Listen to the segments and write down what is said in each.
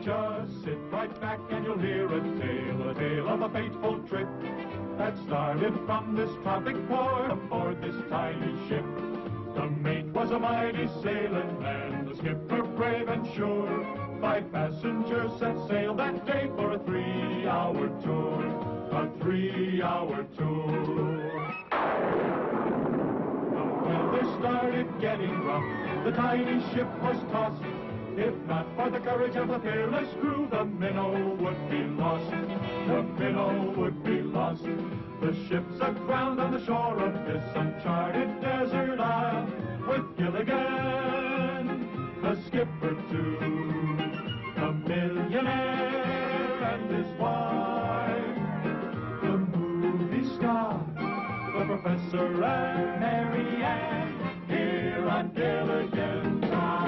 just sit right back and you'll hear a tale of a fateful trip that started from this tropic port aboard this tiny ship. The mate was a mighty sailing man, the skipper brave and sure. 5 passengers set sail that day for a 3-hour tour, a 3-hour tour. The weather started getting rough, the tiny ship was tossed. If not for the courage of the fearless crew, the minnow would be lost. The minnow would be lost. The ship's aground on the shore of this uncharted desert isle, with Gilligan, the skipper too, the millionaire and his wife, the movie star, the professor and Mary Ann, here on Gilligan Time.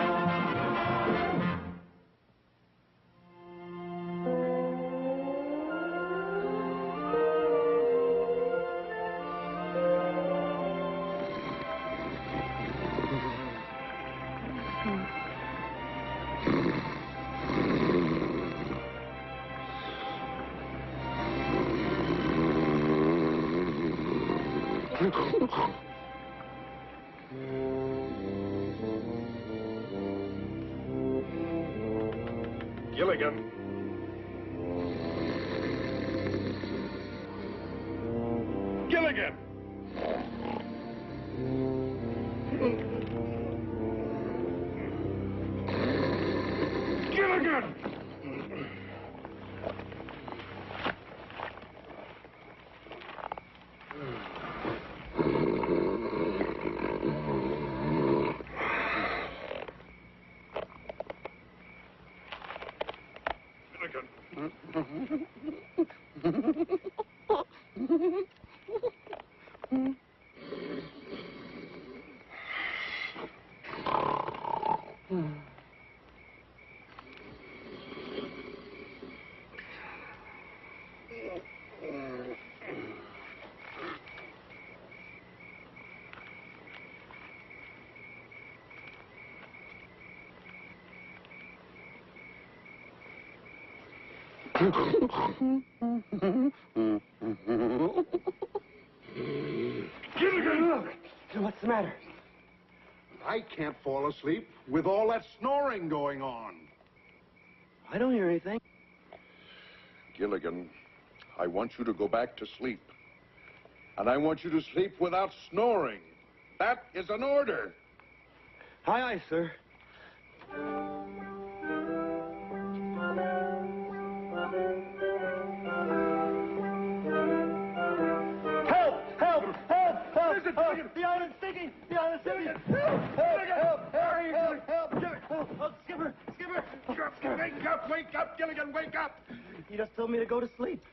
Gilligan. Gilligan! Gilligan! Gilligan! Look! What's the matter? I can't fall asleep with all that snoring going on. I don't hear anything. Gilligan, I want you to go back to sleep. And I want you to sleep without snoring. That is an order. Aye, aye, sir. Help! Help! Help! Help! The island's sinking! The island's sinking! Help! Help! Help! Hurry! Help! Help! Oh, Skipper! Skipper! Wake up, Gilligan, wake up! He just told me to go to sleep.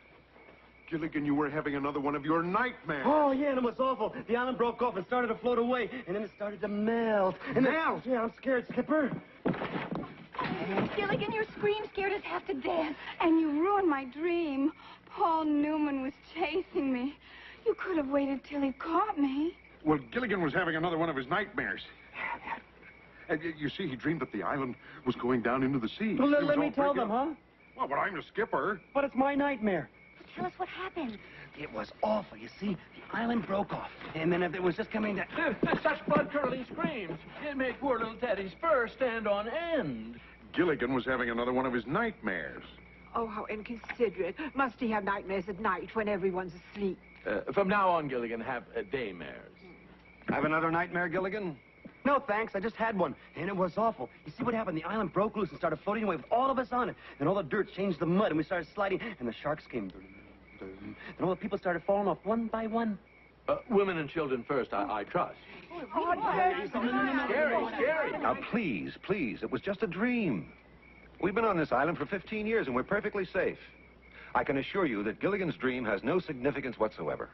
Gilligan, you were having another one of your nightmares. Oh, yeah, and it was awful. The island broke off and started to float away, and then it started to melt. And Melt? Yeah, I'm scared, Skipper. Gilligan, your scream scared us half to death, and you ruined my dream. Paul Newman was chasing me. You could have waited till he caught me. Well, Gilligan was having another one of his nightmares. And you see, he dreamed that the island was going down into the sea. Well, It was let all me tell breaking them, up. huh? Well, but I'm the skipper. But it's my nightmare. Tell us what happened. It was awful. You see, the island broke off, and then it was just coming down. Such blood-curdling screams. It made poor little Teddy's fur stand on end. Gilligan was having another one of his nightmares. Oh, how inconsiderate. Must he have nightmares at night when everyone's asleep? From now on, Gilligan, have daymares. Have another nightmare, Gilligan? No, thanks. I just had one, and it was awful. You see what happened? The island broke loose and started floating away with all of us on it. And all the dirt changed to mud, and we started sliding, and the sharks came. And all the people started falling off one by one. Women and children first, I trust. Scary. Now, please, it was just a dream. We've been on this island for 15 years, and we're perfectly safe. I can assure you that Gilligan's dream has no significance whatsoever.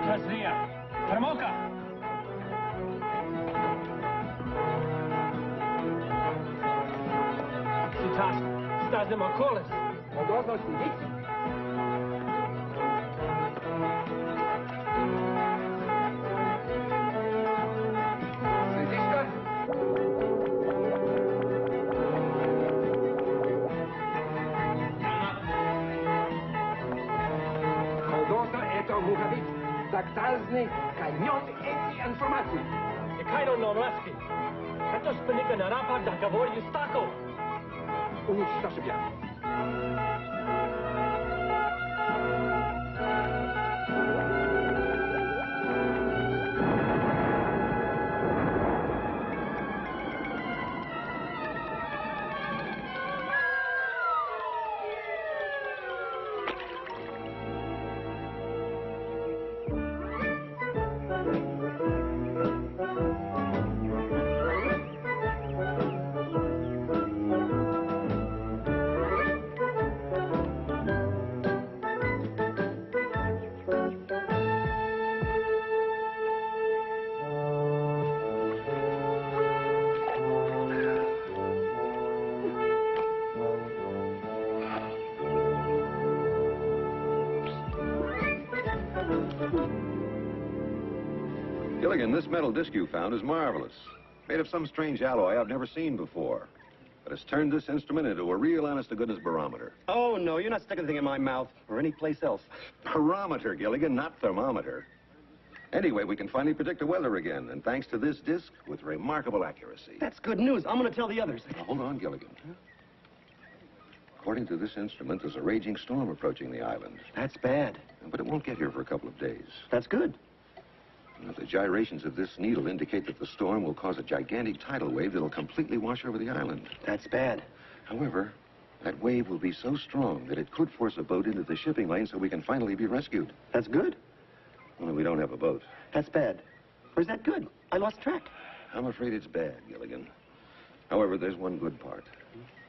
Tasria. Termoka. Sitas. Stas de Macoles. Odosno Sindici. Tak tazni, kaj njot eti informaciju. Je kajno normaski. Kato spenika na rapad da govori s tako. Uništa se bja. Gilligan, this metal disc you found is marvelous. Made of some strange alloy I've never seen before. But it's turned this instrument into a real honest-to-goodness barometer. Oh, no, you're not sticking anything in my mouth or any place else. Barometer, Gilligan, not thermometer. Anyway, we can finally predict the weather again, and thanks to this disc, with remarkable accuracy. That's good news. I'm going to tell the others. Now, hold on, Gilligan. According to this instrument, there's a raging storm approaching the island. That's bad. But it won't get here for a couple of days. That's good. Now, the gyrations of this needle indicate that the storm will cause a gigantic tidal wave that'll completely wash over the island. That's bad. However, that wave will be so strong that it could force a boat into the shipping lane so we can finally be rescued. That's good. Only we don't have a boat. That's bad. Or is that good? I lost track. I'm afraid it's bad, Gilligan. However, there's one good part.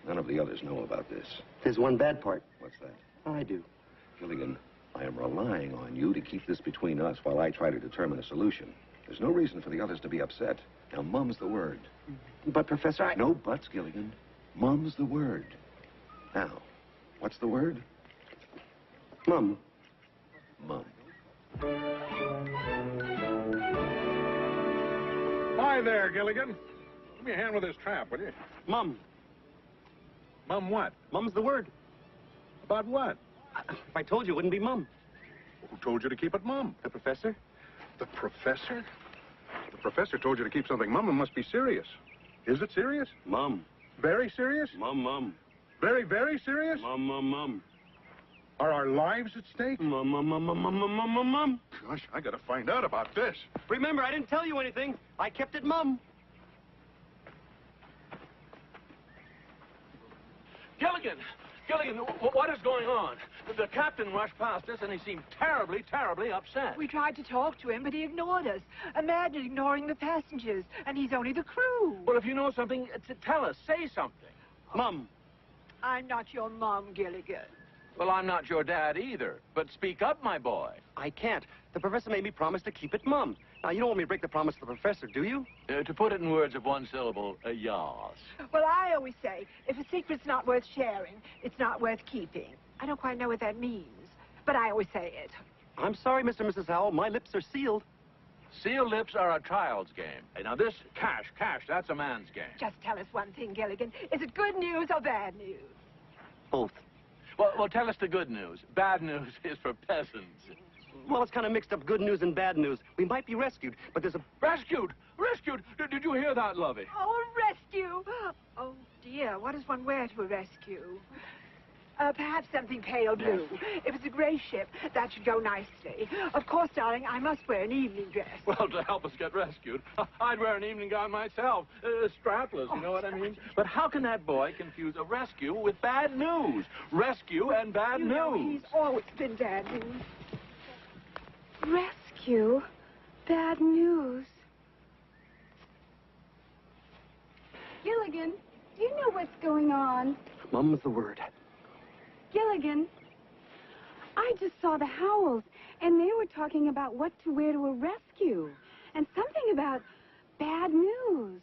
None of the others know about this. There's one bad part. What's that? I do. Gilligan, I am relying on you to keep this between us while I try to determine a solution. There's no reason for the others to be upset. Now, mum's the word. But, Professor, No buts, Gilligan. Mum's the word. Now, what's the word? Mum. Mum. Hi there, Gilligan. Give me a hand with this trap, will you? Mum. Mum what? Mum's the word. About what? If I told you, it wouldn't be Mum. Who told you to keep it mum? The Professor? The professor? The professor told you to keep something mum. It must be serious. Is it serious? Mum. Very serious? Mum, Mum. Very, very serious? Mum, Mum, Mum. Are our lives at stake? Mum, Mum, Mum, Mum, Mum, Mum, Mum, Mum, Mum. Gosh, I gotta find out about this. Remember, I didn't tell you anything. I kept it Mum. Gilligan! Gilligan, what is going on? The captain rushed past us, and he seemed terribly, terribly upset. We tried to talk to him, but he ignored us. Imagine ignoring the passengers, and he's only the crew. Well, if you know something, tell us. Say something. Mum. I'm not your mom, Gilligan. Well, I'm not your dad either. But speak up, my boy. I can't. The professor made me promise to keep it Mum. Now, you don't want me to break the promise to the professor, do you? To put it in words of one syllable, yes. Well, I always say, if a secret's not worth sharing, it's not worth keeping. I don't quite know what that means, but I always say it. I'm sorry, Mr. and Mrs. Howell. My lips are sealed. Sealed lips are a child's game. Now, this cash, that's a man's game. Just tell us one thing, Gilligan. Is it good news or bad news? Both. Well, tell us the good news. Bad news is for peasants. Well, it's kind of mixed up good news and bad news. We might be rescued, but there's a... Rescued! Rescued! Did you hear that, Lovey? Oh, a rescue! Oh, dear, what does one wear to a rescue? Perhaps something pale blue. If it's a gray ship, that should go nicely. Of course, darling, I must wear an evening dress. Well, to help us get rescued, I'd wear an evening gown myself. Strapless, you know what I mean? But how can that boy confuse a rescue with bad news? Rescue and bad news. Know, he's always been bad news. Rescue? Bad news. Gilligan, do you know what's going on? Mum's the word. Gilligan, I just saw the Howells, And they were talking about what to wear to a rescue. And something about bad news.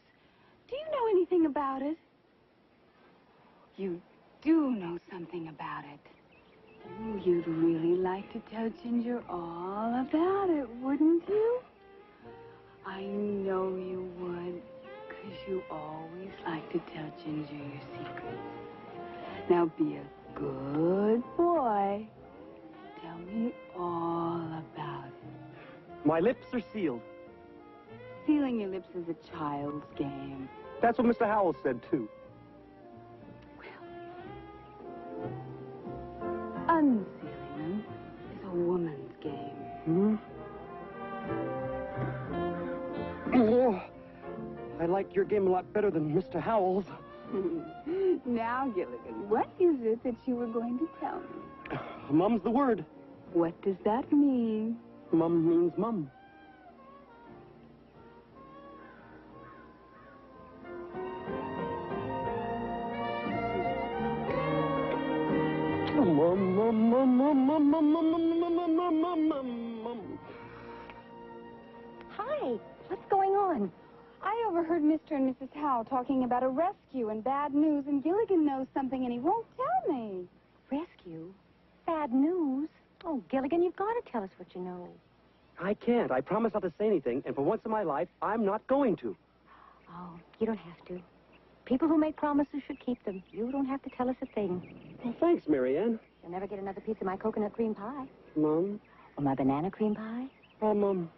Do you know anything about it? You do know something about it. Oh, you'd really like to tell Ginger all about it, wouldn't you? I know you would, because you always like to tell Ginger your secrets. Now be a good boy. Tell me all about it. My lips are sealed. Sealing your lips is a child's game. That's what Mr. Howell said, too. Unsealing them is a woman's game. Hmm? Oh, I like your game a lot better than Mr. Howell's. Now, Gilligan, what is it that you were going to tell me? Mum's the word. What does that mean? Mum means mum. Hi, what's going on? I overheard Mr. and Mrs. Howell talking about a rescue and bad news, and Gilligan knows something and he won't tell me. Rescue? Bad news? Oh, Gilligan, you've got to tell us what you know. I can't. I promise not to say anything, and for once in my life, I'm not going to. Oh, you don't have to. People who make promises should keep them. You don't have to tell us a thing. Well, thanks, Mary Ann. You'll never get another piece of my coconut cream pie. Mum? Or my banana cream pie. Oh, Mum.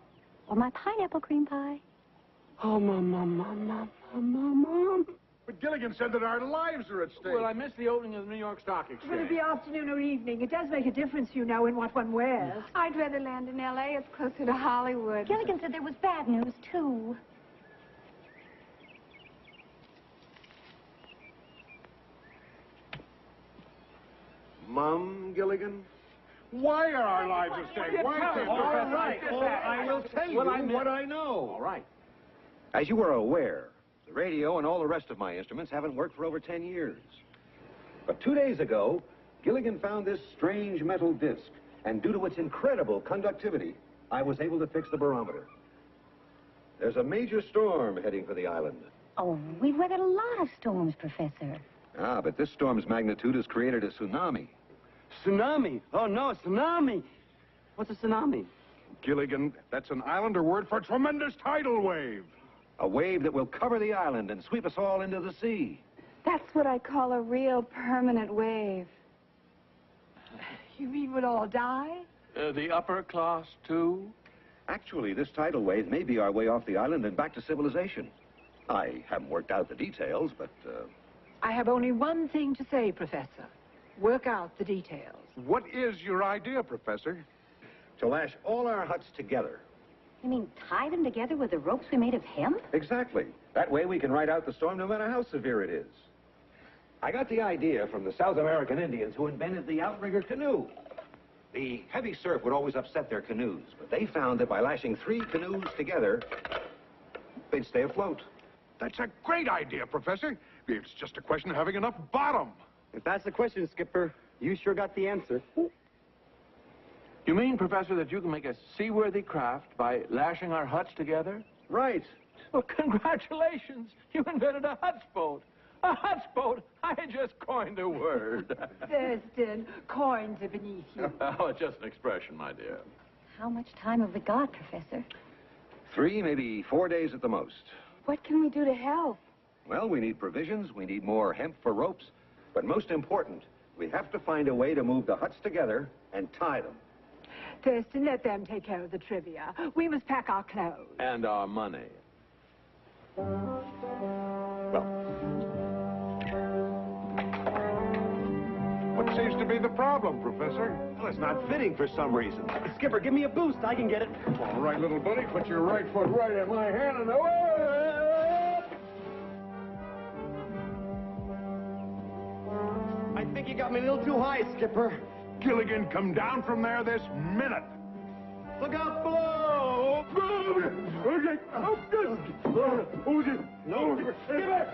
Or my pineapple cream pie. Oh, Mum. But Gilligan said that our lives are at stake. Well, I missed the opening of the New York Stock Exchange. Whether it be afternoon or evening, it does make a difference, you know, in what one wears. I'd rather land in L.A. It's closer to Hollywood. Gilligan said there was bad news, too. Mum, Gilligan? Why are our lives at stake? Why can't All right. Oh, I will tell you what I know. All right. As you are aware, the radio and all the rest of my instruments haven't worked for over 10 years. But 2 days ago, Gilligan found this strange metal disc, and due to its incredible conductivity, I was able to fix the barometer. There's a major storm heading for the island. Oh, we've weathered a lot of storms, Professor. Ah, but this storm's magnitude has created a tsunami. Tsunami? Oh, no, tsunami. What's a tsunami? Gilligan, that's an Islander word for tremendous tidal wave. A wave that will cover the island and sweep us all into the sea. That's what I call a real permanent wave. You mean we'll all die? The upper class, too? Actually, this tidal wave may be our way off the island and back to civilization. I haven't worked out the details, but, I have only one thing to say, Professor. Work out the details. What is your idea, Professor? to lash all our huts together. You mean tie them together with the ropes we made of hemp? Exactly. That way we can ride out the storm no matter how severe it is. I got the idea from the South American Indians who invented the outrigger canoe. The heavy surf would always upset their canoes, but they found that by lashing 3 canoes together, they'd stay afloat. That's a great idea, Professor. It's just a question of having enough bottom. If that's the question, Skipper, you sure got the answer. You mean, Professor, that you can make a seaworthy craft by lashing our huts together? Right. Well, congratulations. You invented a huts boat. A huts boat? I just coined a word. Thurston, coins are beneath you. Oh, it's just an expression, my dear. How much time have we got, Professor? 3, maybe 4 days at the most. What can we do to help? Well, we need provisions, we need more hemp for ropes, but most important, we have to find a way to move the huts together and tie them. Thurston, let them take care of the trivia. We must pack our clothes. And our money. What seems to be the problem, Professor? Well, it's not fitting for some reason. Skipper, give me a boost. I can get it. All right, little buddy, put your right foot right in my hand and away! I think you got me a little too high, Skipper. Gilligan, come down from there this minute. Look out below! No, Skipper!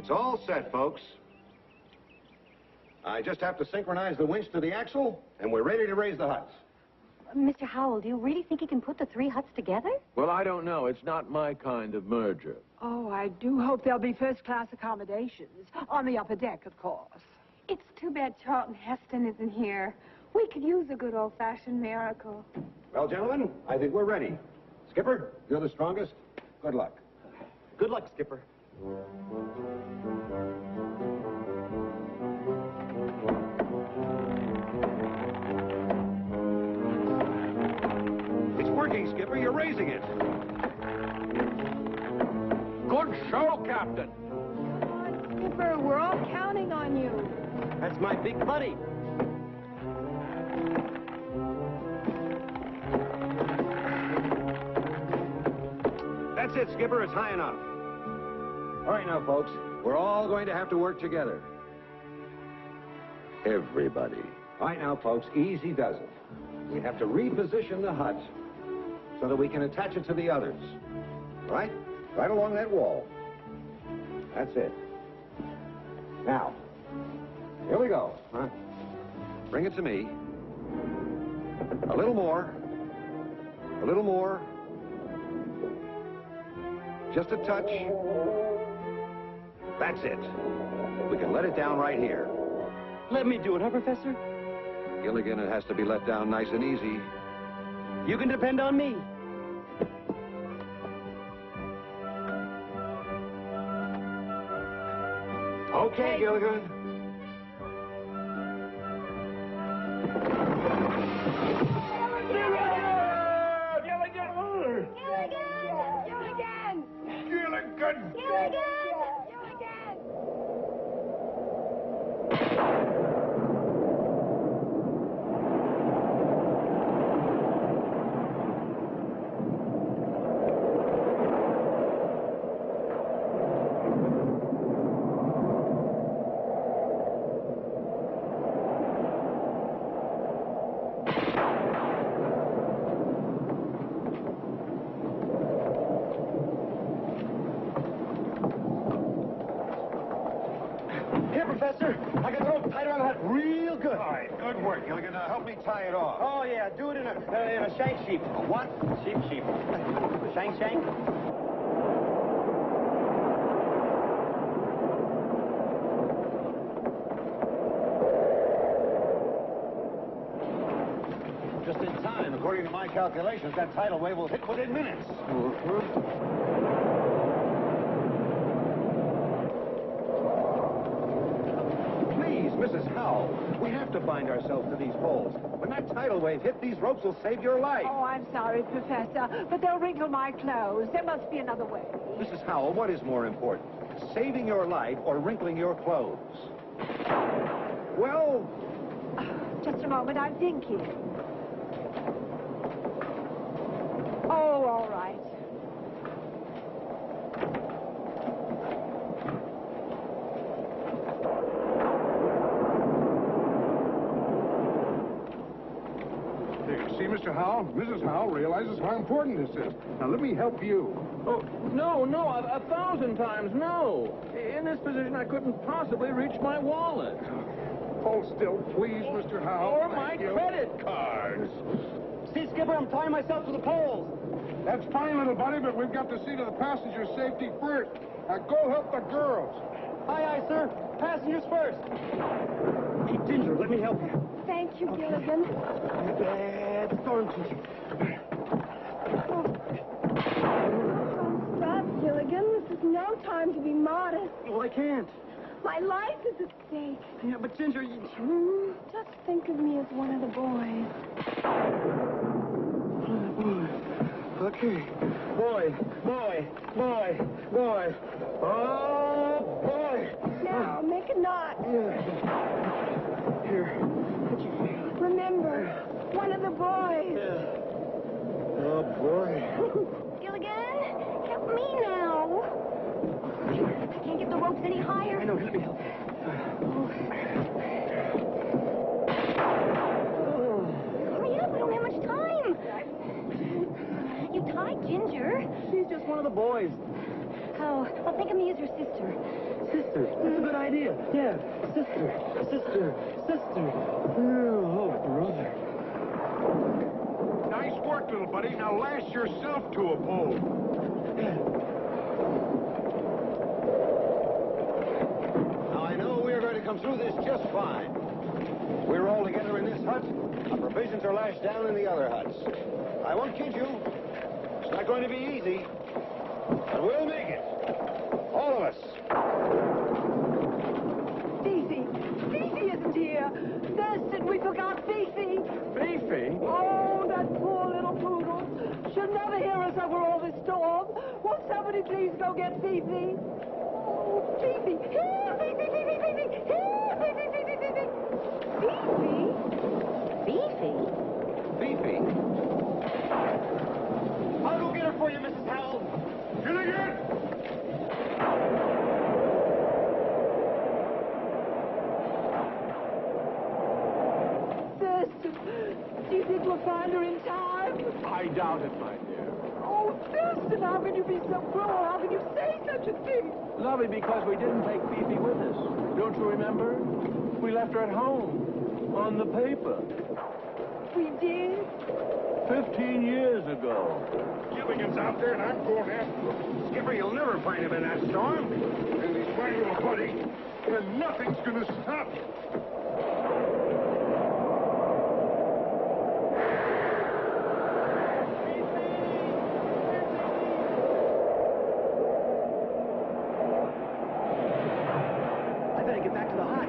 It's all set, folks. I just have to synchronize the winch to the axle, and we're ready to raise the huts. Mr. Howell, do you really think he can put the 3 huts together? Well, I don't know. It's not my kind of merger. Oh, I do hope there'll be first-class accommodations. On the upper deck, of course. It's too bad Charlton Heston isn't here. We could use a good old-fashioned miracle. Well, gentlemen, I think we're ready. Skipper, you're the strongest. Good luck. Good luck, Skipper. It's working, Skipper. You're raising it. Good show, Captain. Come on, Skipper, we're all counting on you. That's my big buddy. That's it, Skipper. It's high enough. All right now, folks. We're all going to have to work together. Everybody. All right now, folks. Easy does it. We have to reposition the hut so that we can attach it to the others. All right? Right along that wall. That's it. Now, here we go. Huh? Bring it to me. A little more. A little more. Just a touch. That's it. We can let it down right here. Let me do it, huh, Professor? Gilligan, it has to be let down nice and easy. You can depend on me. Okay, Gilligan. Here, Professor. I got the rope tied around the hut real good. All right, good work, Gilligan. Now help me tie it off. Oh, yeah. Do it in a shank sheep. A what? Sheep. Shank. Just in time. According to my calculations, that tidal wave will hit within minutes. Please, Mrs. Howell, we have to find ourselves to these poles. When that tidal wave hit, these ropes will save your life. Oh, I'm sorry, Professor, but they'll wrinkle my clothes. There must be another way. Mrs. Howell, what is more important? Saving your life or wrinkling your clothes? Well... Just a moment, I'm thinking. Oh, all right. See, Mr. Howell, Mrs. Howell realizes how important this is. Now, let me help you. Oh, no, 1,000 times no. In this position, I couldn't possibly reach my wallet. Hold still, please, Mr. Howell. Or my credit cards. See, Skipper, I'm tying myself to the poles. That's fine, little buddy, but we've got to see to the passenger's safety first. Now, go help the girls. Aye, sir. Passengers first. Hey, Ginger, let me help you. Thank you, Gilligan. Bad storm, Ginger. Oh, stop, Gilligan. This is no time to be modest. Well, I can't. My life is at stake. Yeah, but Ginger, Just think of me as one of the boys. Okay. Boy. Oh, boy. Now, make a knot. Here. Remember, one of the boys. Oh, boy. Gilligan, help me now. I can't get the ropes any higher. I know, let me help. Hurry up, we don't have much time. You tied Ginger. She's just one of the boys. how. Well, think of me as your sister. Sister. That's a good idea. Yeah. Sister. Sister. Sister. Oh, brother. Nice work, little buddy. Now lash yourself to a pole. Now, I know we're going to come through this just fine. We're all together in this hut. Our provisions are lashed down in the other huts. I won't kid you. It's not going to be easy. But we'll make it. All of us. Fifi! Fifi isn't here! Thurston, we forgot Fifi! Fifi? Oh, that poor little poodle! She'll never hear us over all this storm! Won't somebody please go get Fifi? Oh, Fifi! Here, Fifi, Fifi, Fifi! Here, Fifi, Fifi, Fifi! Fifi? Fifi? Fifi. I'll go get her for you, Mrs. Howell. Gilligan! Thurston, do you think we'll find her in time? I doubt it, my dear. Oh, Thurston, how can you be so cruel? How can you say such a thing? Lovey, because we didn't take Fifi with us. Don't you remember? We left her at home. On the paper. We did? 15 years ago. Gilligan's out there, and I'm going after him. Skipper, you'll never find him in that storm. And he's my little buddy, and nothing's going to stop him. I better get back to the huts.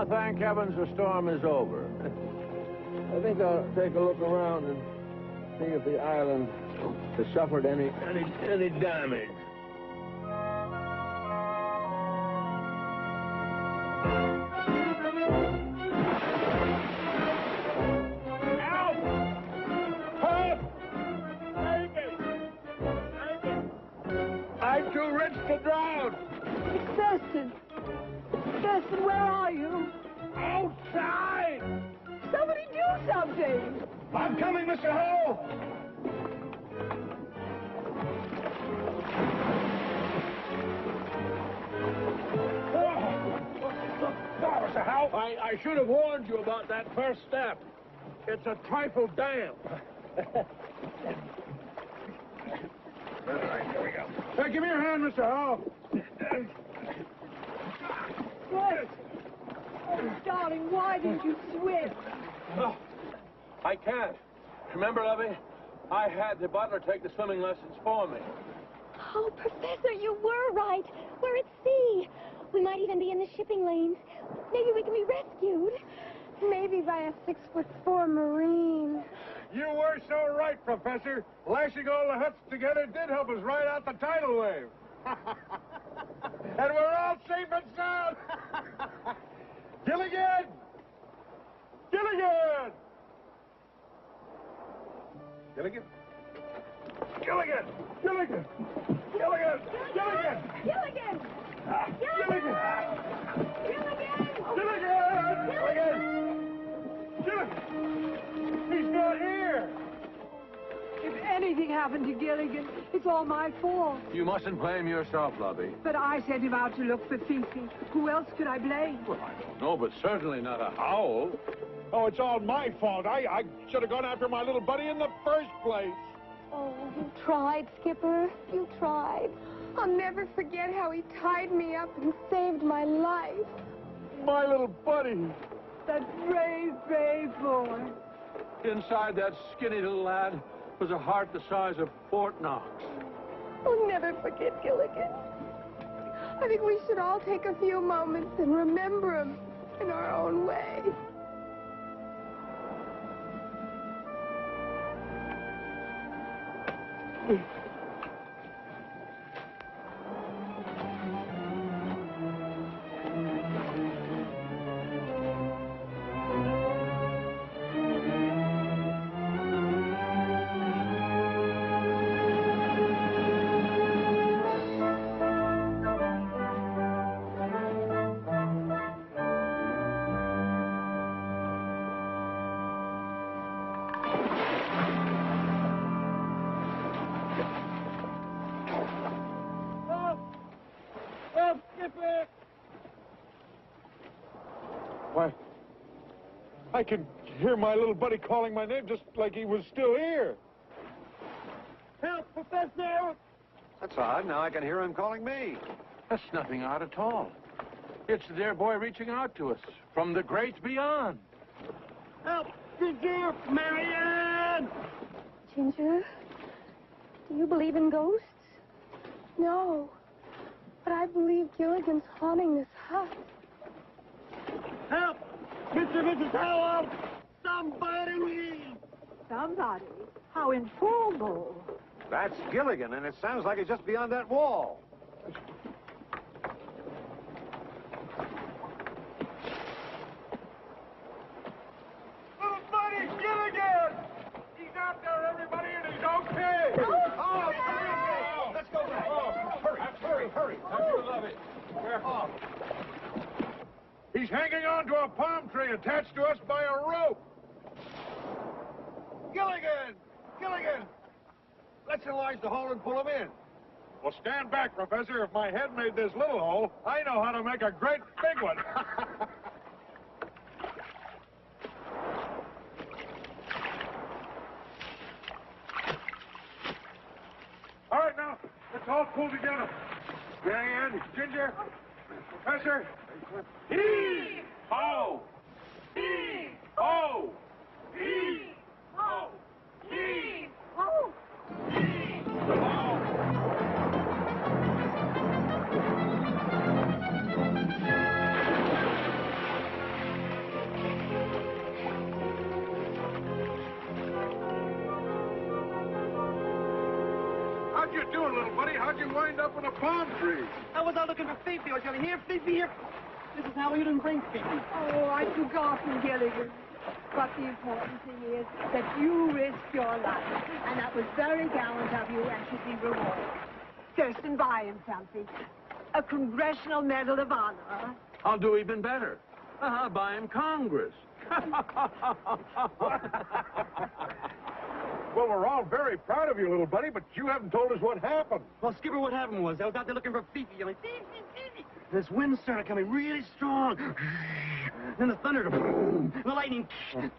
Thank heavens the storm is over. I think I'll take a look around and see if the island has suffered any damage. Help! Help! Save me! Save me! I'm too rich to drown! It's Thurston. Thurston, where are you? Outside! Somebody do something! I'm coming, Mr. Ho! Mr. Howe, I should have warned you about that first step. It's a trifle damp. All right, here we go. Hey, give me your hand, Mr. Howe. What? Oh, darling, why didn't you swim? Oh, I can't. Remember, Lovey? I had the butler take the swimming lessons for me. Oh, Professor, you were right. We're at sea. We might even be in the shipping lanes. Maybe we can be rescued. Maybe by a 6'4" Marine. You were so right, Professor. Lashing all the huts together did help us ride out the tidal wave. And we're all safe and sound. Gilligan? Gilligan! Gilligan! Gilligan! Gilligan! Gilligan! Gilligan! Gilligan! Gilligan! Gilligan! He's not here! If anything happened to Gilligan, it's all my fault. You mustn't blame yourself, Lovey. But I sent him out to look for Fifi. Who else could I blame? Well, I don't know, but certainly not a howl. Oh, it's all my fault. I should have gone after my little buddy in the first place. Oh, you tried, Skipper. You tried. I'll never forget how he tied me up and saved my life. My little buddy. That brave, brave boy. Inside that skinny little lad was a heart the size of Fort Knox. I'll never forget Gilligan. I think we should all take a few moments and remember him in our own way. Why, I could hear my little buddy calling my name just like he was still here. Help, Professor! That's odd. Now I can hear him calling me. That's nothing odd at all. It's the dear boy reaching out to us from the great beyond. Help! Ginger! Marianne! Ginger, do you believe in ghosts? No, but I believe Gilligan's haunting this hut. Help! Mr. and Mrs. Howell! Somebody! Somebody? How informal. That's Gilligan, and it sounds like it's just beyond that wall. Little buddy, Gilligan! He's out there, everybody, and he's okay! Oh, let's go back. Hurry. Careful. He's hanging on to a palm tree attached to us by a rope. Gilligan! Let's enlarge the hole and pull him in. Well, stand back, Professor. If my head made this little hole, I know how to make a great big one. All right, now, let's all pull together. Marianne, Ginger, Professor. Heave! Ho! Heave! Ho! Heave! Ho! Heave! Oh! Heave! Ho! How'd you do it, little buddy? How'd you wind up in a palm tree? I was out looking for Fifi. I was going to hear Fifi here. Mrs. Howell, you didn't bring Fifi. Oh, I'd forgotten, Gilligan. But the important thing is that you risked your life. And that was very gallant of you and should be rewarded. Thurston, buy him something. A Congressional Medal of Honor. I'll do even better. Buy him Congress. Well, we're all very proud of you, little buddy, but you haven't told us what happened. Well, Skipper, what happened was I was out there looking for Fifi. I'm like, Fifi. This wind started coming really strong. Then the thunder, the lightning, and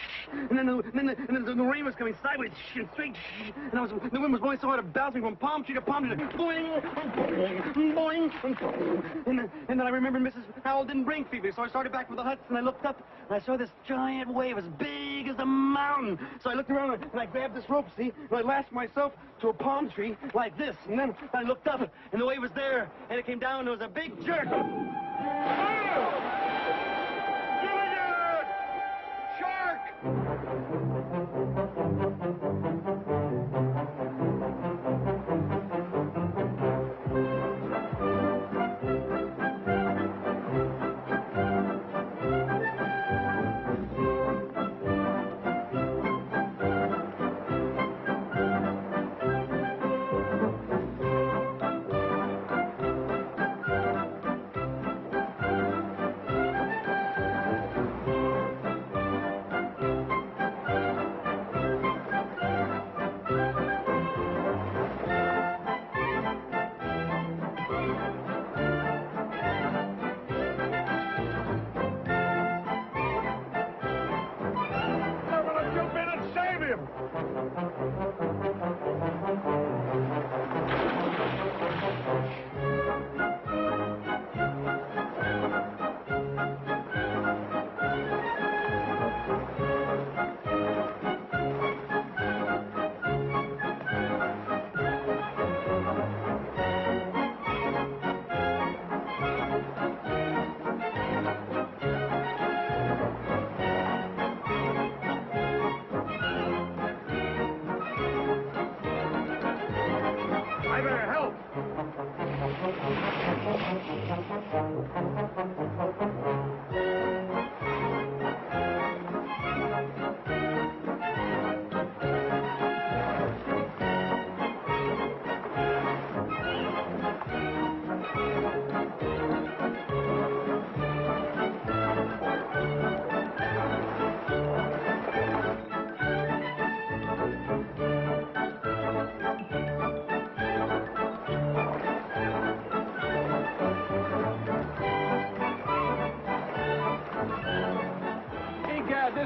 then the rain was coming sideways and straight. And the wind was blowing so hard it bounced me from palm tree to palm tree. Boing, boing. And then I remembered Mrs. Howell didn't bring Fifi, so I started back for the huts and I looked up and I saw this giant wave as big as a mountain. So I looked around and I grabbed this rope, see, and I lashed myself to a palm tree like this. And then I looked up and the wave was there and it came down and there was a big jerk.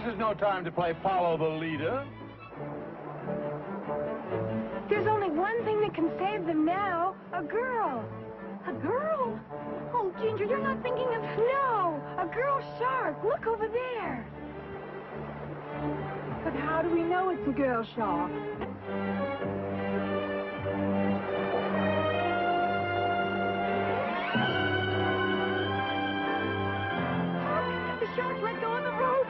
is no time to play follow the leader. There's only one thing that can save them now. A girl. A girl? Oh, Ginger, you're not thinking of... No! A girl shark. Look over there. But how do we know it's a girl shark? The shark let go of the rope.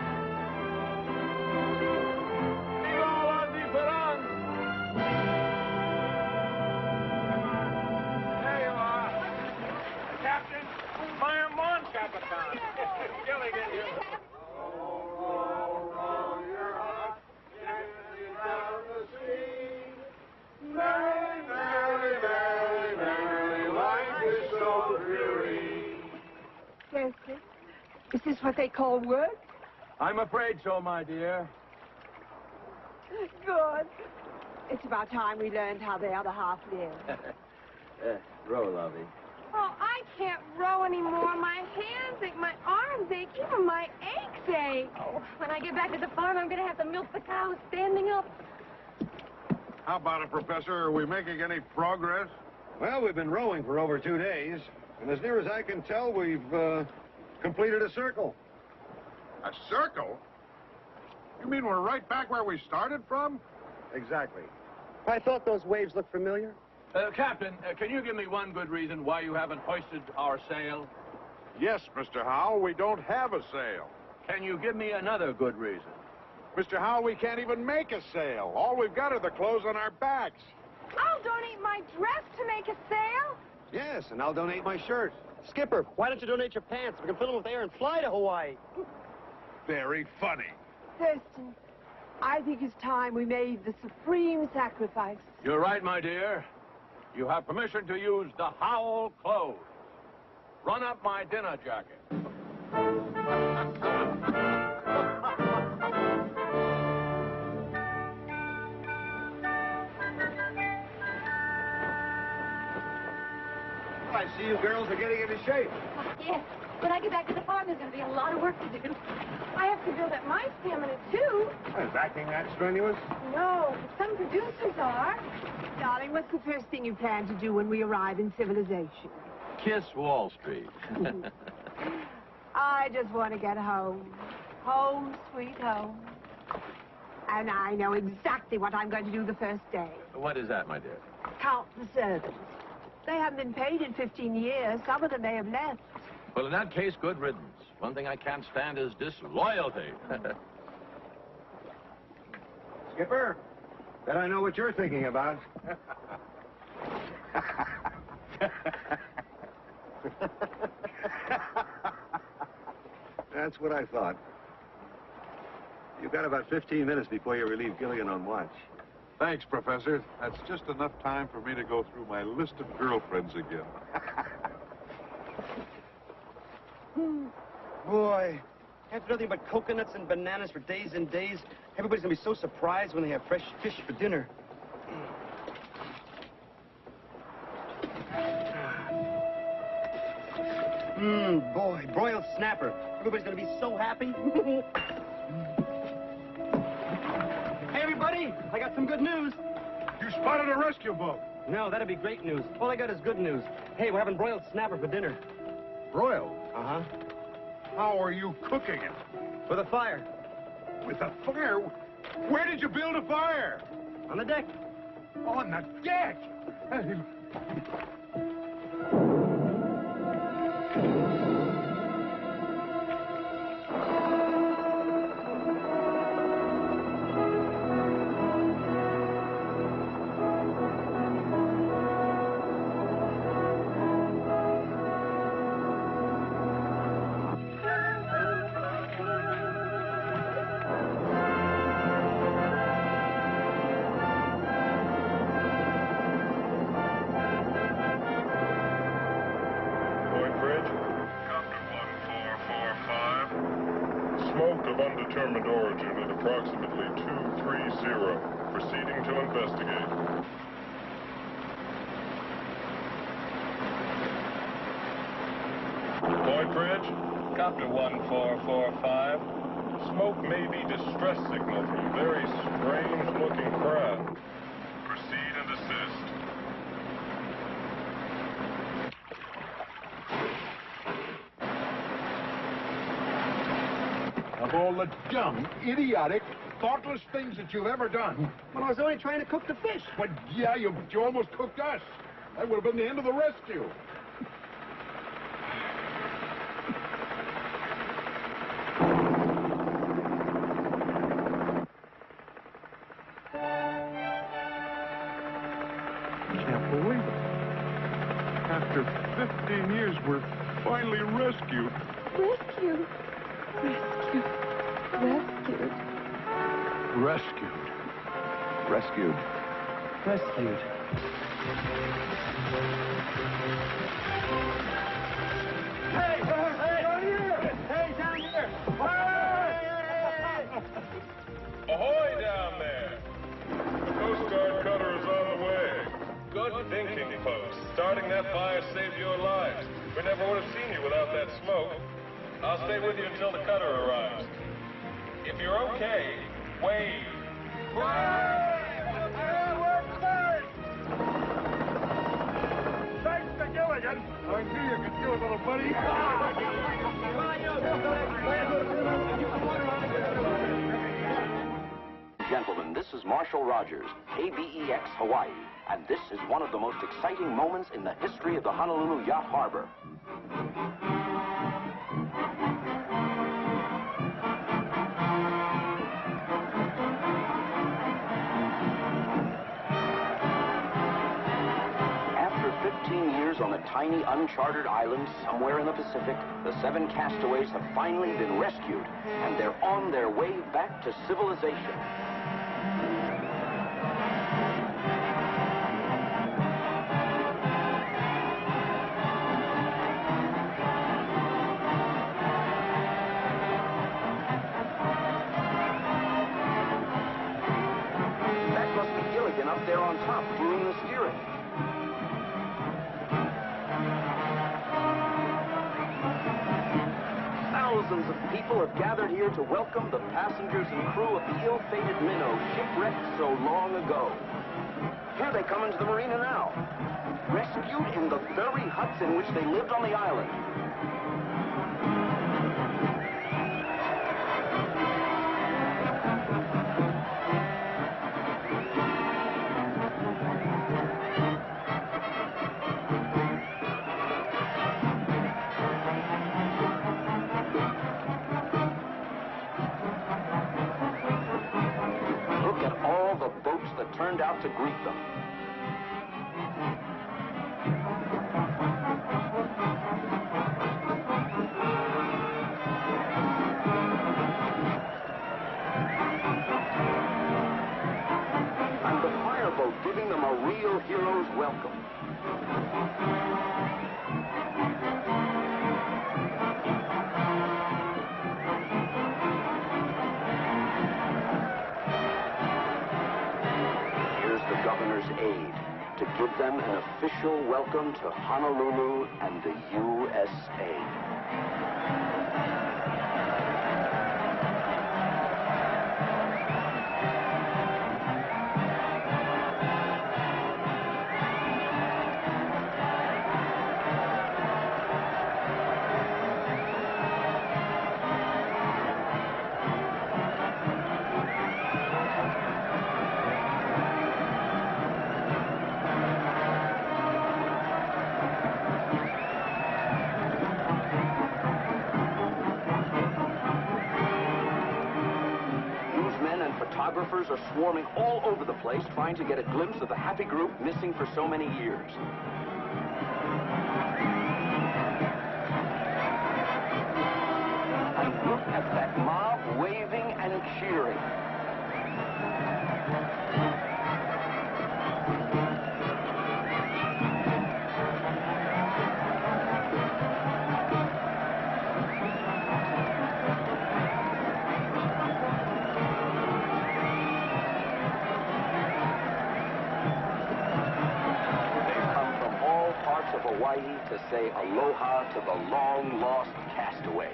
There you are. Captain, my mon Capitan. Gilligan here. Seriously? Is this what they call work? I'm afraid so, my dear. Good. It's about time we learned how the other half lives. Row, lovey. Oh, I can't row anymore. My hands ache, my arms ache, even my aches ache. Oh, when I get back to the farm, I'm going to have to milk the cows standing up. How about it, Professor? Are we making any progress? Well, we've been rowing for over 2 days, and as near as I can tell, we've completed a circle. A circle? You mean we're right back where we started from? Exactly. I thought those waves looked familiar. Captain, can you give me one good reason why you haven't hoisted our sail? Yes, Mr. Howell, we don't have a sail. Can you give me another good reason? Mr. Howell, we can't even make a sail. All we've got are the clothes on our backs. I'll donate my dress to make a sail. Yes, and I'll donate my shirt. Skipper, why don't you donate your pants? We can fill them with air and fly to Hawaii. Very funny. Thurston, I think it's time we made the supreme sacrifice. You're right, my dear. You have permission to use the Howell clothes. Run up my dinner jacket. I see you girls are getting into shape. Yes. When I get back to the farm, there's going to be a lot of work to do. I have to build up my stamina, too. Is acting that strenuous? No, but some producers are. Darling, what's the first thing you plan to do when we arrive in civilization? Kiss Wall Street. I just want to get home. Home, sweet home. And I know exactly what I'm going to do the first day. What is that, my dear? Count the servants. They haven't been paid in 15 years. Some of them may have left. Well, in that case, good riddance. One thing I can't stand is disloyalty. Skipper, bet I know what you're thinking about. That's what I thought. You've got about 15 minutes before you relieve Gilligan on watch. Thanks, Professor. That's just enough time for me to go through my list of girlfriends again. Boy, after nothing but coconuts and bananas for days and days, everybody's going to be so surprised when they have fresh fish for dinner. Boy, broiled snapper. Everybody's going to be so happy. Hey, everybody, I got some good news. You spotted a rescue boat. No, that'd be great news. All I got is good news. Hey, we're having broiled snapper for dinner. Broiled? Uh-huh. How are you cooking it? With a fire. With a fire? Where did you build a fire? On the deck. On the deck? Undetermined origin at approximately 230. Proceeding to investigate. Point Bridge? Copter 1445. Smoke may be distress signal from a very strange-looking craft. Proceed and assist. Of all the dumb, idiotic, thoughtless things that you've ever done. Well, I was only trying to cook the fish. But yeah, you almost cooked us. That would have been the end of the rescue. Can't believe it. After 15 years, we're finally rescued. Rescued. Rescued. Rescued. Rescued. Rescued. Rescued. Hey, down here! Hey, down here! Ahoy down there! The Coast Guard cutter is on the way. Good thinking, folks. Starting that fire saved your lives. We never would have seen you without that smoke. I'll stay with you until the cutter arrives. If you're okay, wave. Thanks to Gilligan. I knew you could do it, little buddy. Gentlemen, this is Marshall Rogers, KBEX Hawaii, and this is one of the most exciting moments in the history of the Honolulu Yacht Harbor. After 15 years on a tiny uncharted island somewhere in the Pacific, the 7 castaways have finally been rescued, and they're on their way back to civilization. That must be Gilligan up there on top doing the steering. Thousands of people have gathered here to welcome the passengers and crew of the ill-fated minnow shipwrecked so long ago. Here they come into the marina now, rescued in the very huts in which they lived on the island. Look at all the boats that turned out to greet them. And the fireboat giving them a real hero's welcome. Here's the governor's aide to give them an official welcome to Honolulu and the USA. Newsmen and photographers are swarming all over the place trying to get a glimpse of the happy group missing for so many years. And look at that mob waving and cheering. Of Hawaii to say aloha to the long-lost castaways.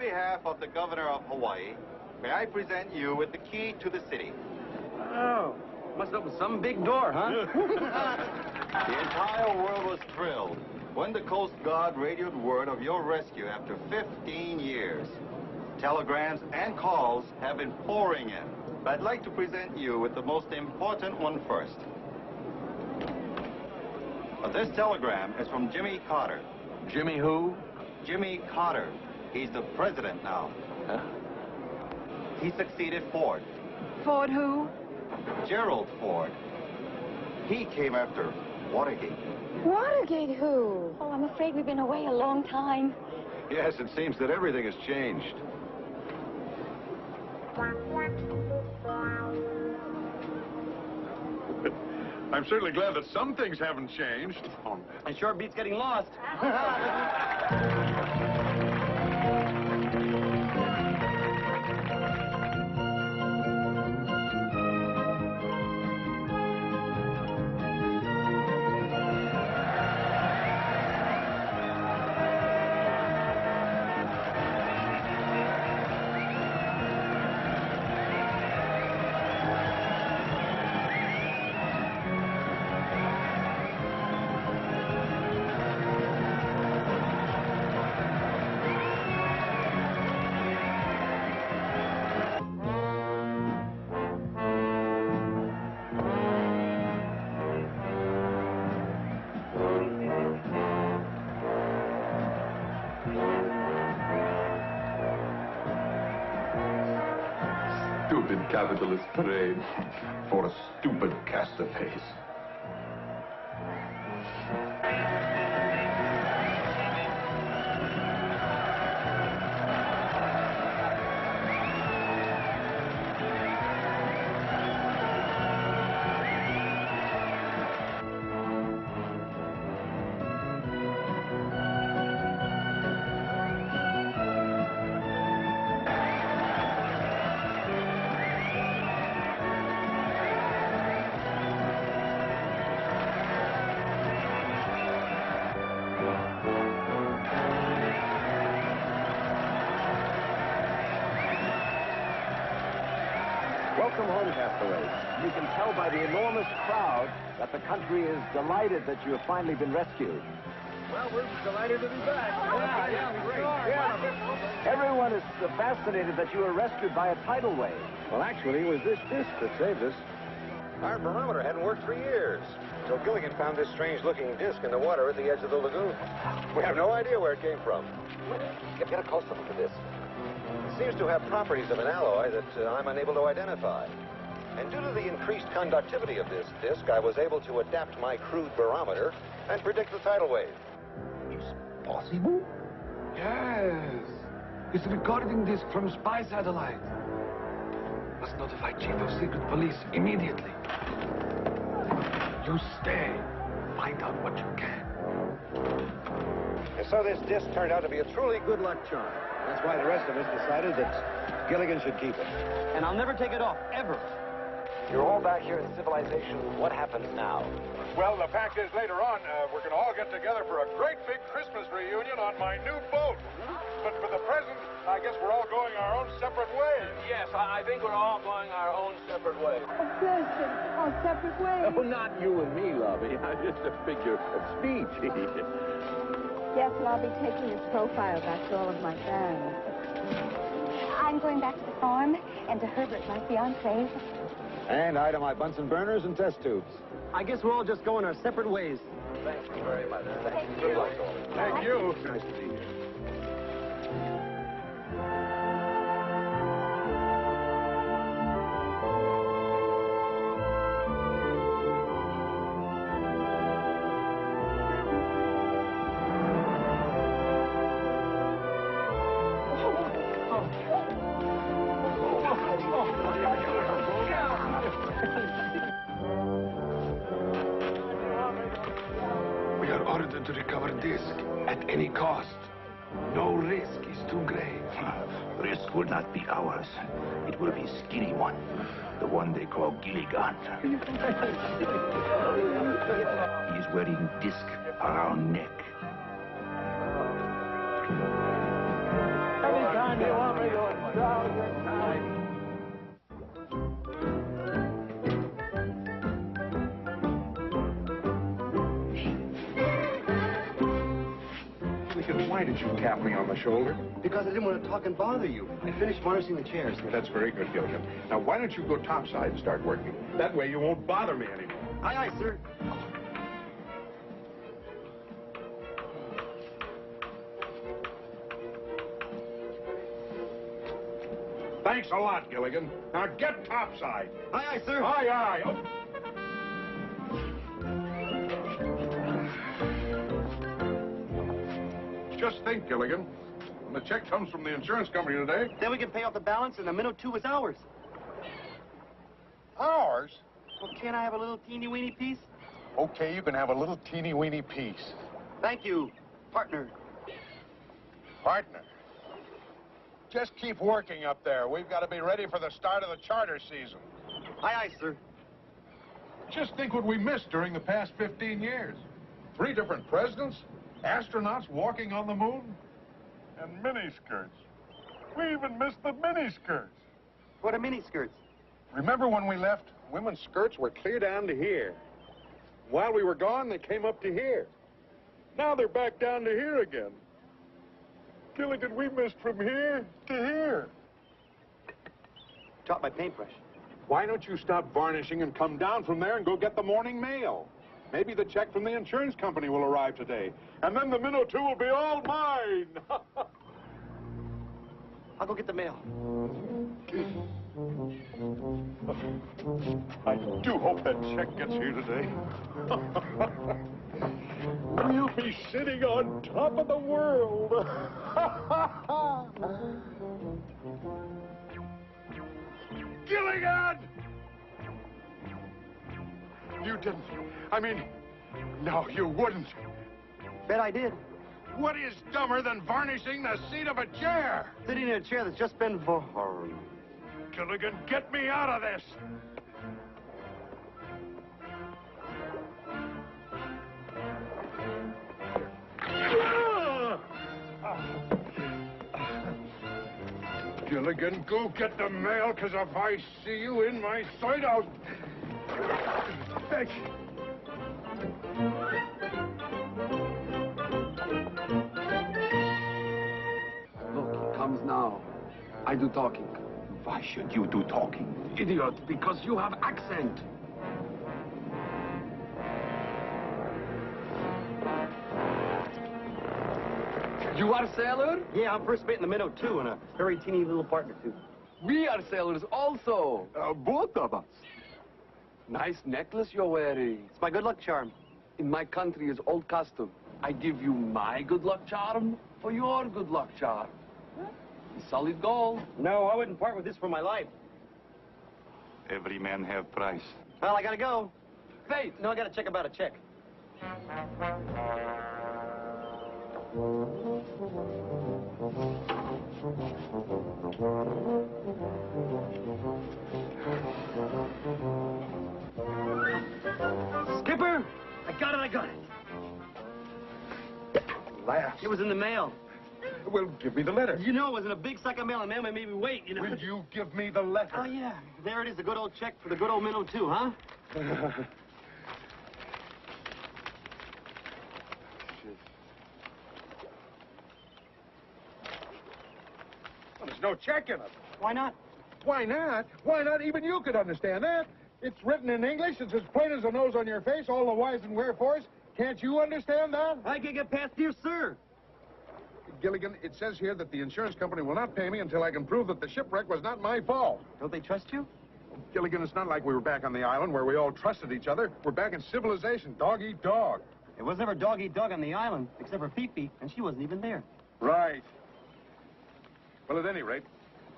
behalf of the governor of Hawaii, may I present you with the key to the city. Oh, must open some big door, huh? The entire world was thrilled when the Coast Guard radioed word of your rescue after 15 years. Telegrams and calls have been pouring in, but I'd like to present you with the most important one first. This telegram is from Jimmy Carter. Jimmy who? Jimmy Carter. He's the president now. Huh? He succeeded Ford. Ford who? Gerald Ford. He came after Watergate. Watergate who? Oh, I'm afraid we've been away a long time. Yes, it seems that everything has changed. I'm certainly glad that some things haven't changed. It sure beats getting lost. Stupid capitalist parade for stupid castaways. Welcome home, castaways. You can tell by the enormous crowd that the country is delighted that you have finally been rescued. Well, we're delighted to be back. Everyone is fascinated that you were rescued by a tidal wave. Well, actually, it was this disc that saved us. Our barometer hadn't worked for years. So Gilligan found this strange-looking disc in the water at the edge of the lagoon. We have no idea where it came from. Get a closer look at this. It seems to have properties of an alloy that I'm unable to identify. And due to the increased conductivity of this disc, I was able to adapt my crude barometer and predict the tidal wave. It's possible? Yes. It's a recording disc from spy satellite. Must notify Chief of Secret Police immediately. You stay. Find out what you can. And so this disc turned out to be a truly good luck charm. That's why the rest of us decided that Gilligan should keep it. And I'll never take it off, ever. You're all back here in civilization. What happens now? Well, the fact is, later on, we're going to all get together for a great big Christmas reunion on my new boat. But for the present, I guess we're all going our own separate ways. Yes, I think we're all going our own separate ways. Yes, our separate ways. Oh, not you and me, Lovey. Just a figure of speech. Yes, well, I'll be taking this profile back to all of my fans. I'm going back to the farm and to Herbert, my fiancé. And I to my Bunsen burners and test tubes. I guess we're all just going our separate ways. Thank you very much. Thank Good you. luck to all of you. Thank you. Nice to be here. We are ordered to recover disc at any cost. No risk is too great. Risk will not be ours. It will be skinny one. The one they call Gilligan. He's wearing disc around neck. Why did you tap me on the shoulder? Because I didn't want to talk and bother you. I finished varnishing the chairs. That's very good, Gilligan. Now, why don't you go topside and start working? That way you won't bother me anymore. Aye, aye, sir. Thanks a lot, Gilligan. Now get topside. Aye, aye, sir. Aye, aye. Oh. Just think, Gilligan. When the check comes from the insurance company today... Then we can pay off the balance, and the minnow 2 is ours. Ours? Well, can't I have a little teeny-weeny piece? Okay, you can have a little teeny-weeny piece. Thank you, partner. Partner? Just keep working up there. We've got to be ready for the start of the charter season. Aye, aye, sir. Just think what we missed during the past 15 years. 3 different presidents, astronauts walking on the moon, and miniskirts. We even missed the miniskirts. What are miniskirts? Remember when we left, women's skirts were clear down to here. While we were gone, they came up to here. Now they're back down to here again. Gilligan, we missed from here to here. Drop my paintbrush. Why don't you stop varnishing and come down from there and go get the morning mail? Maybe the check from the insurance company will arrive today. And then the minnow 2 will be all mine. I'll go get the mail. I do hope that check gets here today. We'll be sitting on top of the world. Gilligan! You didn't. I mean, no, you wouldn't. Bet I did. What is dumber than varnishing the seat of a chair? Sitting in a chair that's just been varnished. Gilligan, get me out of this. Gilligan, go get the mail, because if I see you in my sight, I'll... Thank you. Look, it comes now. I do talking. Why should you do talking? Idiot, because you have accent. You are sailor? Yeah, I'm first mate in the minnow 2 and a very teeny little partner, too. We are sailors also. Both of us. Nice necklace you're wearing. It's my good luck charm. In my country is old custom. I give you my good luck charm for your good luck charm. Solid gold. No, I wouldn't part with this for my life. Every man have price. Well, I gotta go. Wait. No, I gotta check about a check. Skipper! I got it. Lash. It was in the mail. Well, give me the letter. You know, it was in a big sack of mail, and mailman made me wait, you know. Will you give me the letter? Oh, yeah. There it is, the good old check for the good old minnow, too, huh? Well, there's no check in it. Why not? Why not? Why not? Even you could understand that. It's written in English. It's as plain as the nose on your face, all the whys and wherefores. Can't you understand that? I can get past dear sir. Gilligan, it says here that the insurance company will not pay me until I can prove that the shipwreck was not my fault. Don't they trust you? Gilligan, it's not like we were back on the island where we all trusted each other. We're back in civilization, dog eat dog. It was never dog eat dog on the island, except for Phoebe, and she wasn't even there. Right. Well, at any rate,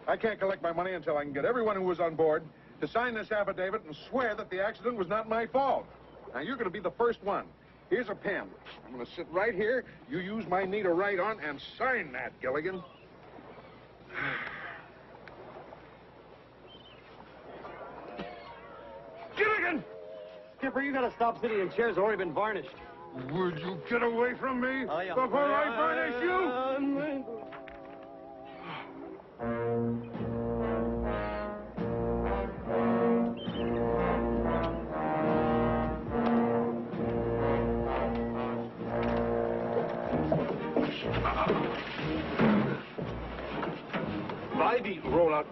I can't collect my money until I can get everyone who was on board to sign this affidavit and swear that the accident was not my fault. Now, you're going to be the first one. Here's a pen. I'm going to sit right here. You use my knee to write on and sign that, Gilligan. Gilligan! Skipper, you gotta stop sitting in chairs that already been varnished. Would you get away from me before I varnish you?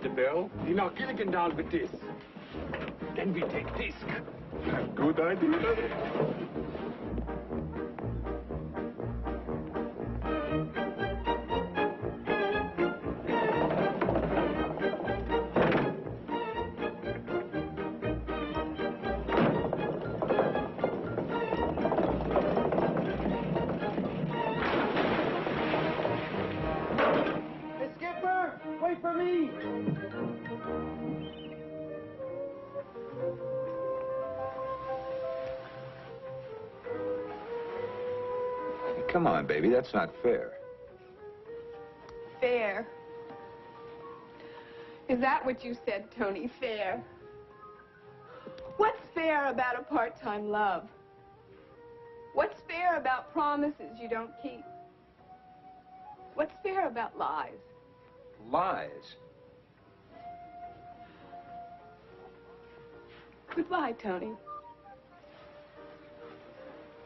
Mr. Bell. You knock Gilligan down with this. Then we take disc. Good idea. Hey, Skipper, wait for me. Come on, baby, that's not fair. Fair. Is that what you said, Tony? Fair? What's fair about a part-time love? What's fair about promises you don't keep? What's fair about lies? Lies? Goodbye, Tony.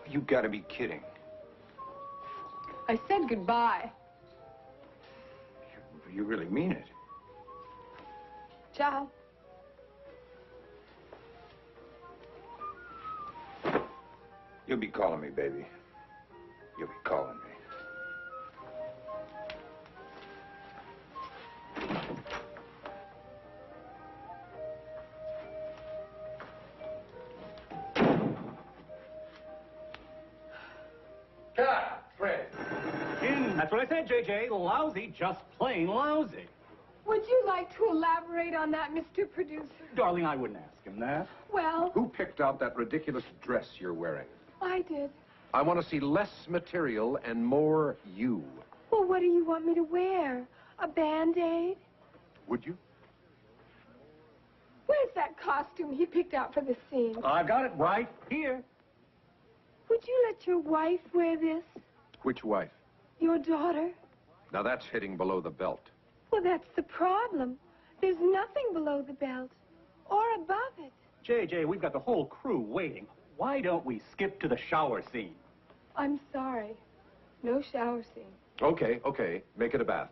You gotta be kidding. I said goodbye. You really mean it. Ciao. You'll be calling me, baby. You'll be calling me. Cut, Fred. That's what I said, JJ. Lousy, just plain lousy. Would you like to elaborate on that, Mr. Producer? Darling, I wouldn't ask him that. Well, Who picked out that ridiculous dress you're wearing? I did. I want to see less material and more you. Well, what do you want me to wear? A Band-Aid? Would you? Where's that costume he picked out for the scene? I've got it right here. Would you let your wife wear this? Which wife? Your daughter? Now that's hitting below the belt. Well, that's the problem. There's nothing below the belt or above it. JJ, we've got the whole crew waiting. Why don't we skip to the shower scene? I'm sorry. No shower scene. Okay, okay. Make it a bath.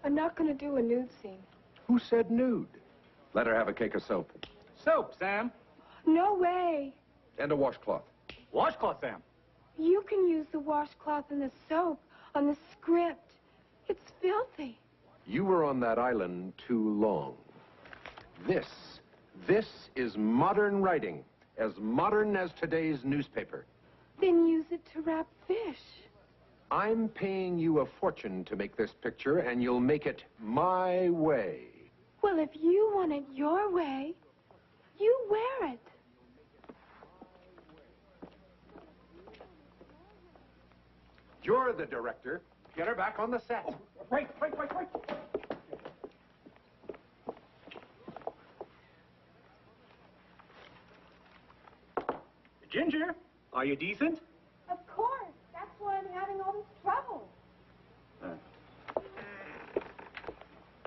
I'm not going to do a nude scene. Who said nude? Let her have a cake of soap. Soap, Sam. No way. And a washcloth. Washcloth, Sam. You can use the washcloth and the soap on the script. It's filthy. You were on that island too long. This is modern writing. As modern as today's newspaper. Then use it to wrap fish. I'm paying you a fortune to make this picture, and you'll make it my way. Well, if you want it your way, you wear it. You're the director. Get her back on the set. Right. Ginger, are you decent? Of course. That's why I'm having all this trouble.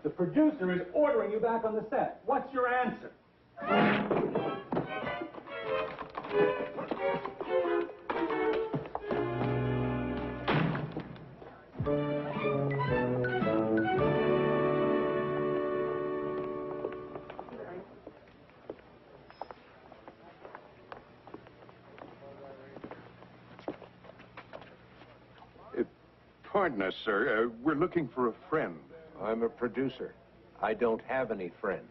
The producer is ordering you back on the set. What's your answer? Pardon us, sir. We're looking for a friend. I'm a producer. I don't have any friends.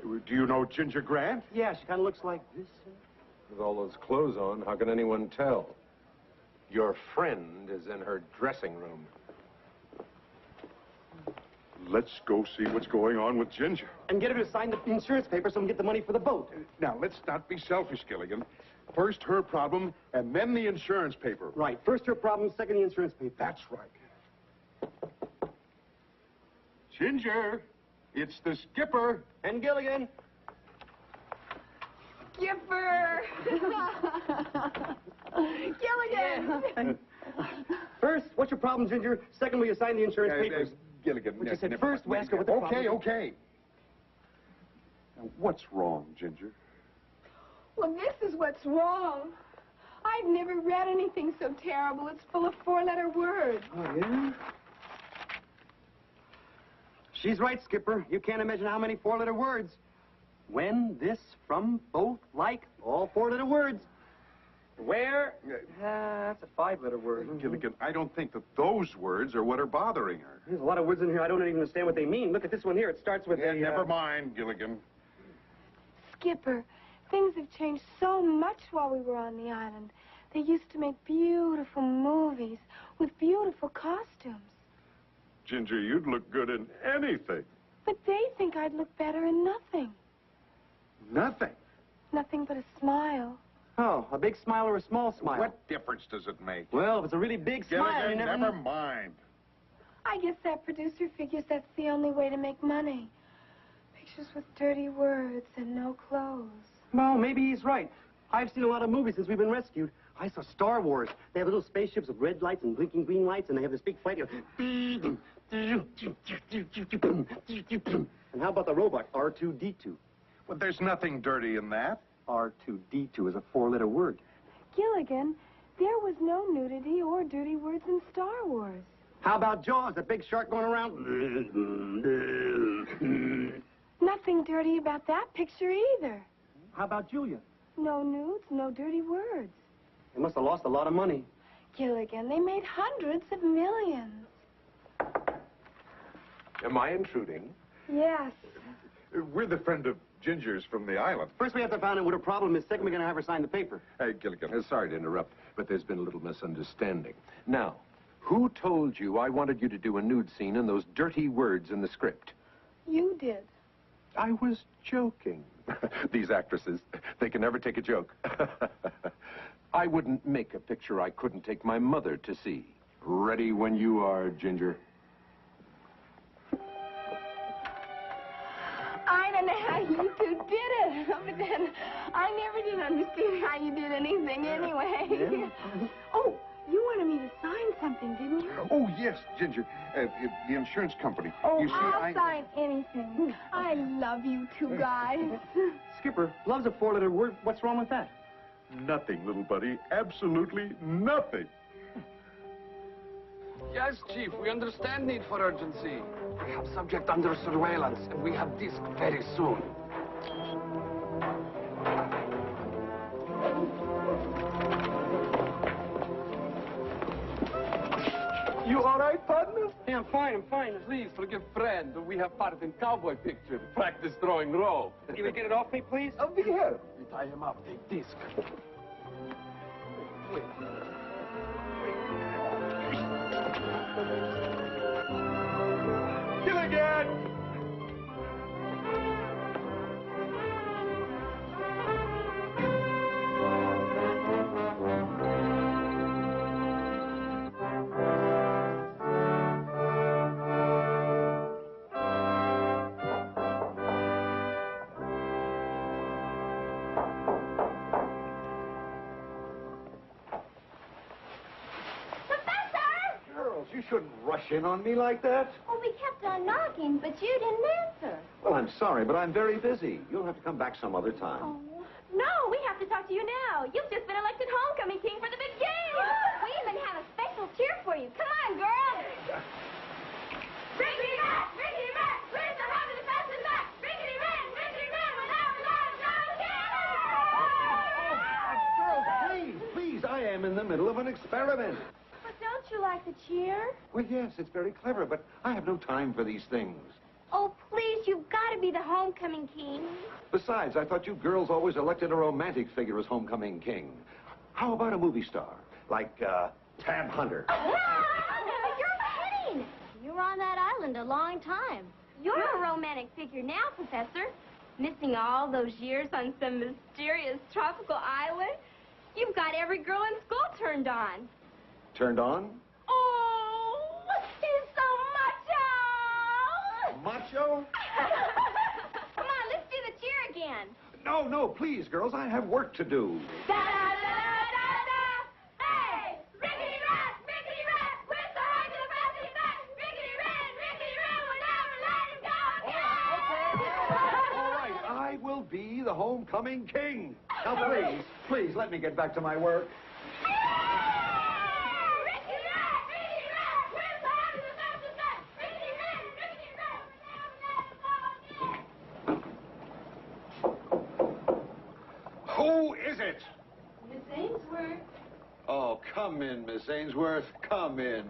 Do you know Ginger Grant? Yeah, she kind of looks like this. With all those clothes on, how can anyone tell? Your friend is in her dressing room. Let's go see what's going on with Ginger. And get her to sign the insurance paper so we can get the money for the boat. Now, let's not be selfish, Gilligan. First her problem, and then the insurance paper. Right. First her problem, second the insurance paper. That's right. Ginger, it's the skipper. And Gilligan. Skipper! Gilligan! First, what's your problem, Ginger? Second, will you sign the insurance papers? Gilligan. What you said first, we'll ask her what the problem is. Okay. Now, what's wrong, Ginger? Well, this is what's wrong. I've never read anything so terrible. It's full of four-letter words. Oh, yeah? She's right, Skipper. You can't imagine how many four-letter words. When, this, from, both, like, all four-letter words. Where? That's a five-letter word. Gilligan, I don't think that those words are what are bothering her. There's a lot of words in here I don't even understand what they mean. Look at this one here. It starts with Yeah, never mind, Gilligan. Skipper, things have changed so much while we were on the island. They used to make beautiful movies with beautiful costumes. Ginger, you'd look good in anything. But they think I'd look better in nothing. Nothing. Nothing but a smile. Oh, a big smile or a small smile? What difference does it make? Well, if it's a really big smile, Gilligan, you never mind. I guess that producer figures that's the only way to make money. Pictures with dirty words and no clothes. Well, maybe he's right. I've seen a lot of movies since we've been rescued. I saw Star Wars. They have little spaceships with red lights and blinking green lights, and they have this big fight. And how about the robot, R2-D2? Well, there's nothing dirty in that. R2-D2 is a four-letter word. Gilligan, there was no nudity or dirty words in Star Wars. How about Jaws, the big shark going around? Nothing dirty about that picture either. How about Julia? No nudes, no dirty words. They must have lost a lot of money. Gilligan, they made hundreds of millions. Am I intruding? Yes. We're the friend of Ginger's from the island. First, we have to find out what her problem is. Second, we're going to have her sign the paper. Hey, Gilligan, sorry to interrupt, but there's been a little misunderstanding. Now, who told you I wanted you to do a nude scene and those dirty words in the script? You did. I was joking. These actresses, they can never take a joke. I wouldn't make a picture I couldn't take my mother to see. Ready when you are, Ginger. I don't know how you two did it, but then I never did understand how you did anything anyway. Yeah. Oh, you wanted me to sign something, didn't you? Oh, yes, Ginger. The insurance company. Oh, you see, I'll sign anything. I love you two guys. Skipper, love's a four-letter word. What's wrong with that? Nothing, little buddy. Absolutely nothing. Yes, Chief, we understand need for urgency. We have subject under surveillance, and we have disc very soon. You all right, partner? Yeah, I'm fine. Please forgive friend. We have part in cowboy picture. Practice throwing rope. Can you get it off me, please? I'll be here. We tie him up. Take disc. Wait. Gilligan! You shouldn't rush in on me like that. Well, we kept on knocking, but you didn't answer. Well, I'm sorry, but I'm very busy. You'll have to come back some other time. Oh, no, we have to talk to you now. You've just been elected homecoming king for the big game. We even have a special cheer for you. Come on, girl. Rickety Rat, where's the heart of the fastest back? Rickety Rat, without Girls, please, I am in the middle of an experiment. But don't you like the cheer? Well, yes, it's very clever, but I have no time for these things. Oh, please, you've got to be the homecoming king. Besides, I thought you girls always elected a romantic figure as homecoming king. How about a movie star? Like, Tab Hunter. You're kidding. You were on that island a long time. You're a romantic figure now, Professor. Missing all those years on some mysterious tropical island. You've got every girl in school turned on. Turned on? Oh, he's so macho! Macho? Come on, let's do the cheer again. No, please, girls, I have work to do. Da-da-da-da-da-da! Hey! Rickety Rat, where's the heart to the fastest back? Rickety Rat, we'll never let him go! All right, I will be the homecoming king. Now, please, let me get back to my work. Who is it? Miss Ainsworth. Oh, come in, Miss Ainsworth. Come in.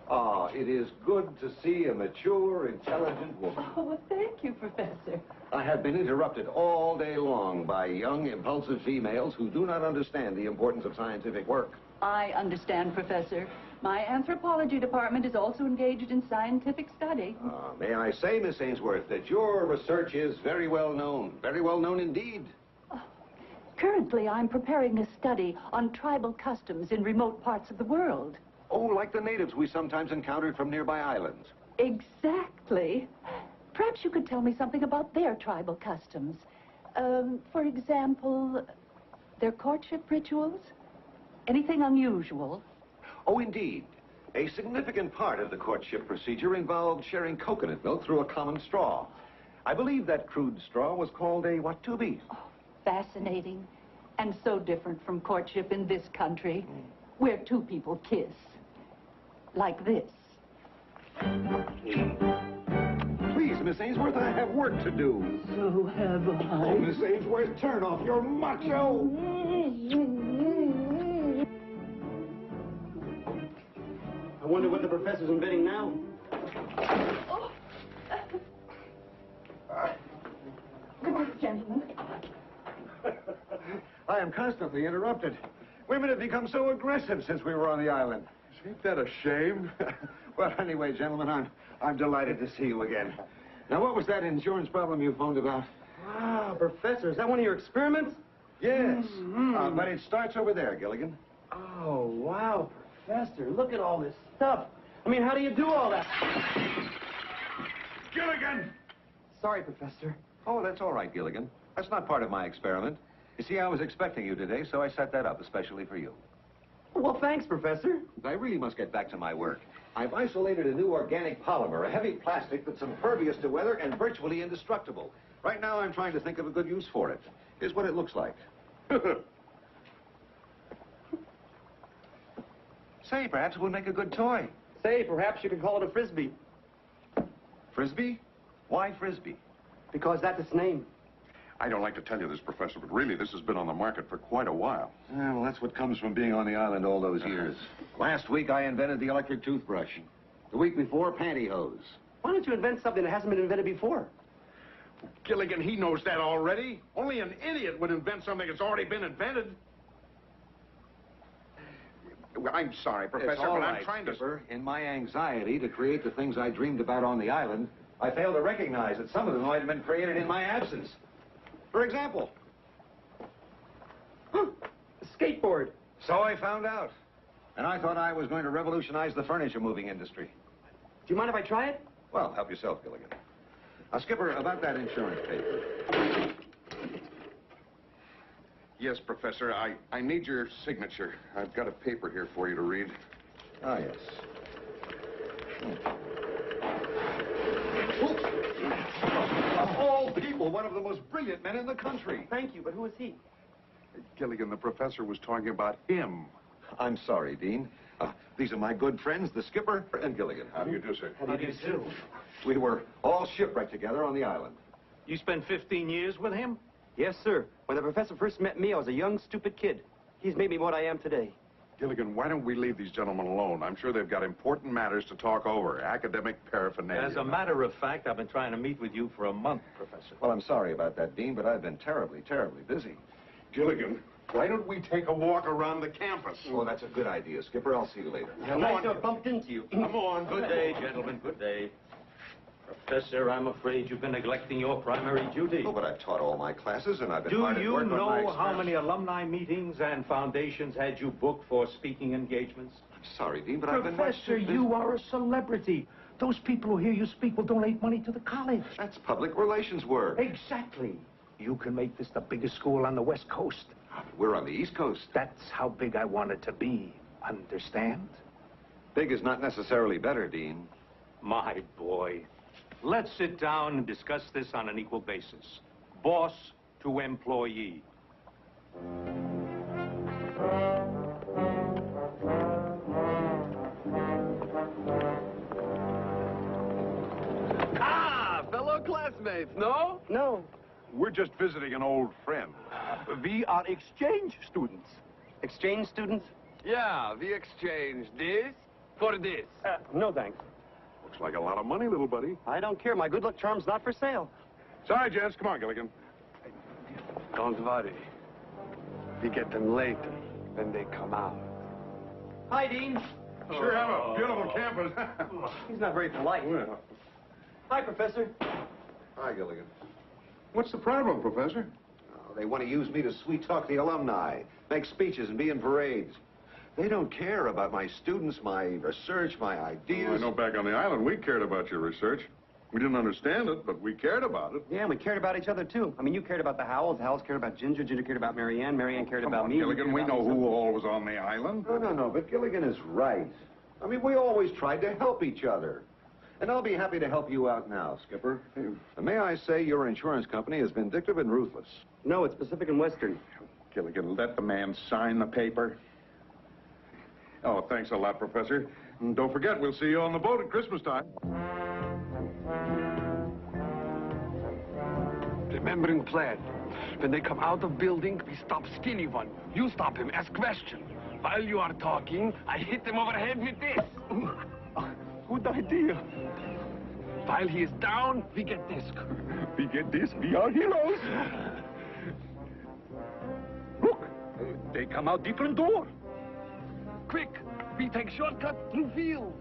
Ah, it is good to see a mature, intelligent woman. Oh, well, thank you, Professor. I have been interrupted all day long by young, impulsive females who do not understand the importance of scientific work. I understand, Professor. My anthropology department is also engaged in scientific study. May I say, Miss Ainsworth, that your research is very well known indeed. Currently, I'm preparing a study on tribal customs in remote parts of the world. Oh, like the natives we sometimes encountered from nearby islands. Exactly. Perhaps you could tell me something about their tribal customs. For example, their courtship rituals? Anything unusual? Oh, indeed. A significant part of the courtship procedure involved sharing coconut milk through a common straw. I believe that crude straw was called a watubi. Oh, fascinating. And so different from courtship in this country, where two people kiss. Like this. Please, Miss Ainsworth, I have work to do. So have I. Oh, Miss Ainsworth, turn off your macho. I wonder what the professor's inventing now. Oh. Good day, gentlemen. I am constantly interrupted. Women have become so aggressive since we were on the island. Ain't that a shame? Well, anyway, gentlemen, I'm delighted to see you again. Now, what was that insurance problem you phoned about? Ah, Professor, is that one of your experiments? Yes, but it starts over there, Gilligan. Oh, wow, Professor, look at all this stuff. I mean, how do you do all that? Gilligan! Sorry, Professor. Oh, that's all right, Gilligan. That's not part of my experiment. You see, I was expecting you today, so I set that up especially for you. Well, thanks, Professor. I really must get back to my work. I've isolated a new organic polymer, a heavy plastic that's impervious to weather and virtually indestructible. Right now, I'm trying to think of a good use for it. Here's what it looks like. Say, perhaps it would make a good toy. Say, perhaps you could call it a Frisbee. Frisbee? Why Frisbee? Because that's its name. I don't like to tell you this, Professor, but really, this has been on the market for quite a while. Yeah, well, that's what comes from being on the island all those years. Last week, I invented the electric toothbrush. The week before, pantyhose. Why don't you invent something that hasn't been invented before? Gilligan, he knows that already. Only an idiot would invent something that's already been invented. Well, I'm sorry, Professor, It's all but right, I'm trying Skipper. In my anxiety to create the things I dreamed about on the island, I failed to recognize that some of them might have been created in my absence. For example, a skateboard. So I found out. And I thought I was going to revolutionize the furniture moving industry. Do you mind if I try it? Well, help yourself, Gilligan. Now, Skipper, about that insurance paper. Yes, Professor, I need your signature. I've got a paper here for you to read. Ah, yes. Of all people, one of the most brilliant men in the country. Thank you, but who is he? Gilligan, the professor was talking about him. I'm sorry, Dean. These are my good friends, the skipper and Gilligan. How do you do, sir? How do you do? We were all shipwrecked together on the island. You spent 15 years with him? Yes, sir. When the professor first met me, I was a young, stupid kid. He's made me what I am today. Gilligan, why don't we leave these gentlemen alone? I'm sure they've got important matters to talk over, academic paraphernalia. As a matter of fact, I've been trying to meet with you for a month, Professor. Well, I'm sorry about that, Dean, but I've been terribly, terribly busy. Gilligan, why don't we take a walk around the campus? Oh, that's a good idea, Skipper. I'll see you later. Nice to have bumped into you. Come on. Good day, gentlemen. Good day. Professor, I'm afraid you've been neglecting your primary duty. Oh, but I've taught all my classes, and I've been Do hard at you work on my know how experiments. many alumni meetings and foundations had you booked for speaking engagements? I'm sorry, Dean, but I've been much Professor, too busy. you are a celebrity. Those people who hear you speak will donate money to the college. That's public relations work. Exactly. You can make this the biggest school on the West Coast. We're on the East Coast. That's how big I want it to be. Understand? Big is not necessarily better, Dean. My boy. Let's sit down and discuss this on an equal basis. Boss to employee. Ah, fellow classmates, no? No. We're just visiting an old friend. We are exchange students. Exchange students? Yeah, we exchange this for this. No, thanks. Looks like a lot of money, little buddy. I don't care. My good luck charm's not for sale. Sorry, gents. Come on, Gilligan. Don't worry. We get them later when they come out. Hi, Dean. Sure have a beautiful campus. He's not very polite. Well. Hi, Professor. Hi, Gilligan. What's the problem, Professor? Oh, they want to use me to sweet-talk the alumni, make speeches and be in parades. They don't care about my students, my research, my ideas. Well, I know back on the island we cared about your research. We didn't understand it, but we cared about it. Yeah, we cared about each other, too. I mean, you cared about the Howells. The Howells cared about Ginger. Ginger cared about Marianne. Marianne cared about me. Gilligan, we know who all was on the island. No, but Gilligan is right. I mean, we always tried to help each other. And I'll be happy to help you out now, Skipper. And may I say your insurance company is vindictive and ruthless. No, it's Pacific and Western. Gilligan, let the man sign the paper. Oh, thanks a lot, Professor. And don't forget, we'll see you on the boat at Christmas time. Remembering plan. When they come out of building, we stop skinny one. You stop him, ask question. While you are talking, I hit him over the head with this. Good idea. While he is down, we get this. We get this. We are heroes. Look, they come out different door. Quick, we take shortcut through field.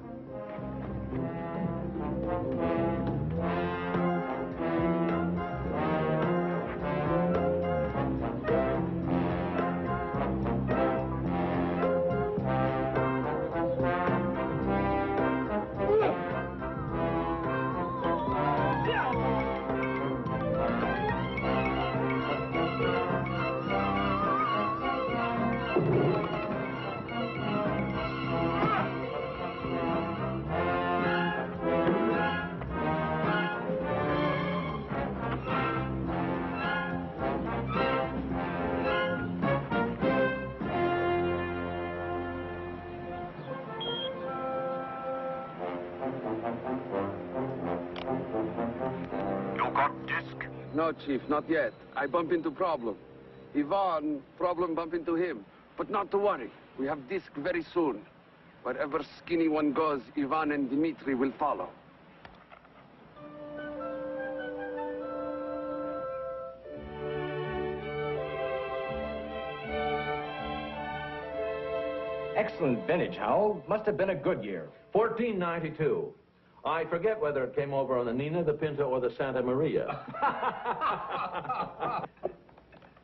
No, Chief, not yet. I bump into problem. Ivan, problem bump into him. But not to worry. We have disc very soon. Wherever skinny one goes, Ivan and Dmitri will follow. Excellent vintage, Howell. Must have been a good year. 1492. I forget whether it came over on the Nina, the Pinta, or the Santa Maria.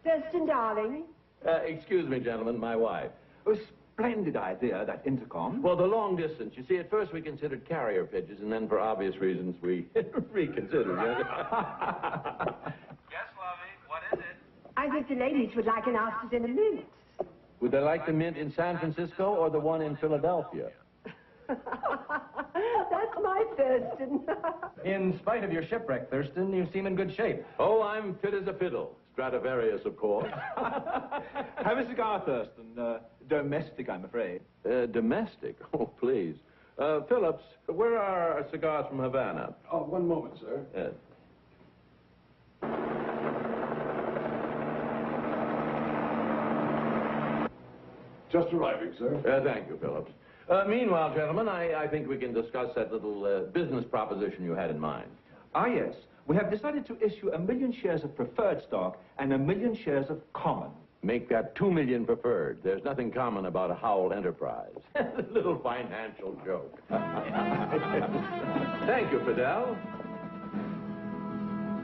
Thurston, darling. Excuse me, gentlemen, my wife. A splendid idea, that intercom. Well, the long distance. You see, at first we considered carrier pigeons, and then for obvious reasons we reconsidered. Yes, Lovey, what is it? I think the ladies would like an ousters in a mint. Would they like the mint in San Francisco or the one in Philadelphia? That's my Thurston. In spite of your shipwreck, Thurston, you seem in good shape. Oh, I'm fit as a fiddle. Stradivarius, of course. Have a cigar, Thurston. Domestic, I'm afraid. Domestic? Oh, please. Phillips, where are our cigars from Havana? Oh, one moment, sir. Yes. Just arriving, sir. Thank you, Phillips. Meanwhile, gentlemen, I think we can discuss that little business proposition you had in mind. Ah, yes. We have decided to issue 1 million shares of preferred stock and 1 million shares of common. Make that 2 million preferred. There's nothing common about a Howell enterprise. Little financial joke. Thank you, Fidel.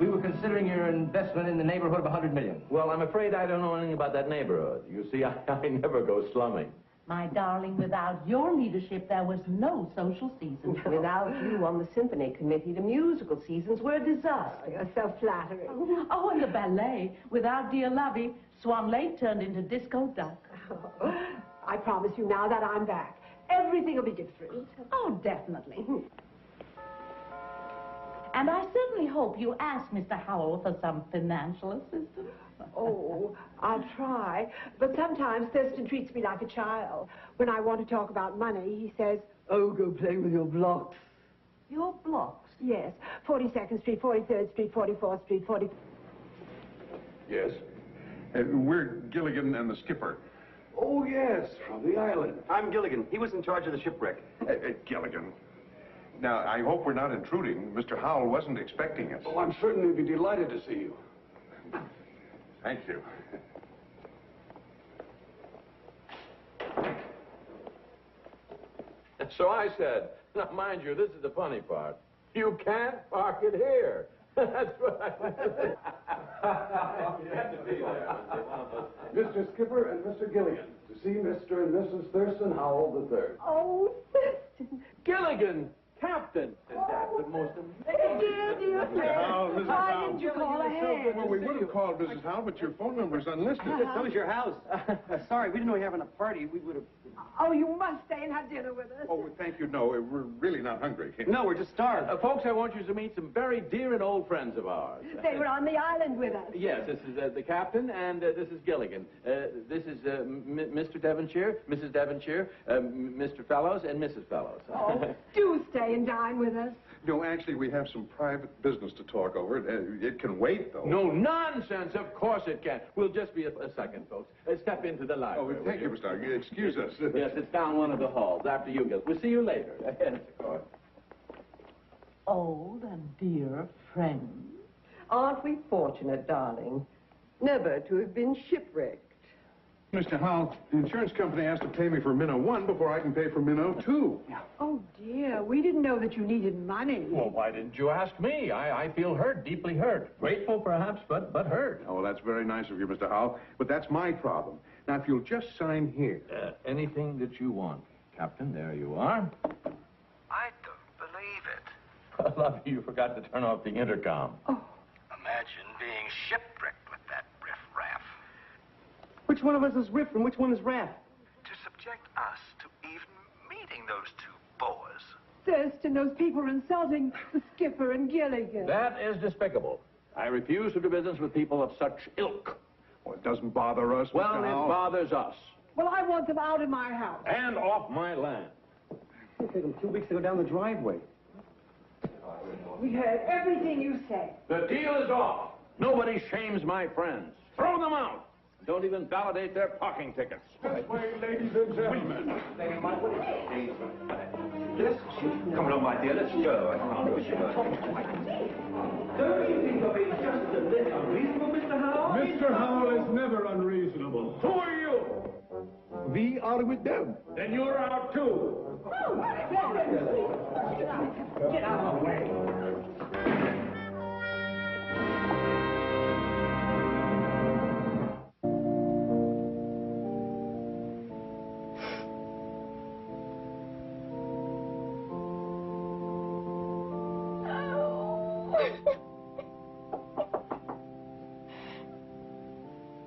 We were considering your investment in the neighborhood of 100 million. Well, I'm afraid I don't know anything about that neighborhood. You see, I never go slumming. My darling, without your leadership, there was no social season. Without you on the symphony committee, the musical seasons were a disaster. You're so flattering. Oh, and the ballet. Without dear Lovey, Swan Lake turned into Disco Duck. Oh, I promise you now that I'm back, everything will be different. Oh, definitely. And I certainly hope you ask Mr. Howell for some financial assistance. Oh, I'll try. But sometimes Thurston treats me like a child. When I want to talk about money, he says, "Oh, go play with your blocks." Your blocks? Yes. 42nd Street, 43rd Street, 44th Street, 40... Yes. We're Gilligan and the skipper. Oh, yes, from the island. I'm Gilligan. He was in charge of the shipwreck. Gilligan. Now, I hope we're not intruding. Mr. Howell wasn't expecting us. Oh, I'm certain he'd be delighted to see you. Thank you. So I said, now mind you, this is the funny part. You can't park it here. That's right. Mr. Skipper and Mr. Gilligan, to see Mr. and Mrs. Thurston Howell III. Oh, Gilligan, Captain. And that's the most amazing. dear friend. Why didn't you call ahead? Well, we would have called Mrs. Howell, but your phone number's unlisted. So is your house. Sorry, we didn't know you were having a party. We would have... Oh, you must stay and have dinner with us. Oh, thank you. No, we're really not hungry. No, we're just starved. Folks, I want you to meet some very dear and old friends of ours. They were on the island with us. Yes, this is the captain, and this is Gilligan. This is Mr. Devonshire, Mrs. Devonshire, Mr. Fellows, and Mrs. Fellows. Oh, do stay and dine with us. No, actually, we have some private business to talk over. It can wait, though. No nonsense. Of course it can. We'll just be a second, folks. Step into the library. Oh, thank you, Mr. Howell. Excuse us. Yes, it's down one of the halls. After you, Gil. We'll see you later. Yes, of course. Old and dear friends. Aren't we fortunate, darling, never to have been shipwrecked? Mr. Howell, the insurance company has to pay me for Minnow 1 before I can pay for Minnow 2. Oh, dear. We didn't know that you needed money. Well, why didn't you ask me? I feel hurt, deeply hurt. Grateful, perhaps, but hurt. Oh, well, that's very nice of you, Mr. Howell, but that's my problem. Now, if you'll just sign here. Anything that you want, Captain. There you are. I don't believe it. I love you. You forgot to turn off the intercom. Oh. Imagine being shipwrecked with that riff-raff. Which one of us is Riff and which one is Raff? To subject us to even meeting those two boas. Thurston, those people are insulting the skipper and Gilligan. That is despicable. I refuse to do business with people of such ilk. Well, it doesn't bother us, Well, Mr. Howell. it bothers us. Well, I want them out of my house. And off my land. It took them 2 weeks to go down the driveway. We heard everything you said. The deal is off. Nobody shames my friends. Throw them out. Don't even validate their parking tickets. This way, ladies and gentlemen. Yes? Come along, my dear. Let's go. I can't wish you Don't you think of being just a little unreasonable, Mr. Howell? Mr. Howell is never unreasonable. Who are you? We are with them. Then you're out, too. Get out of the way.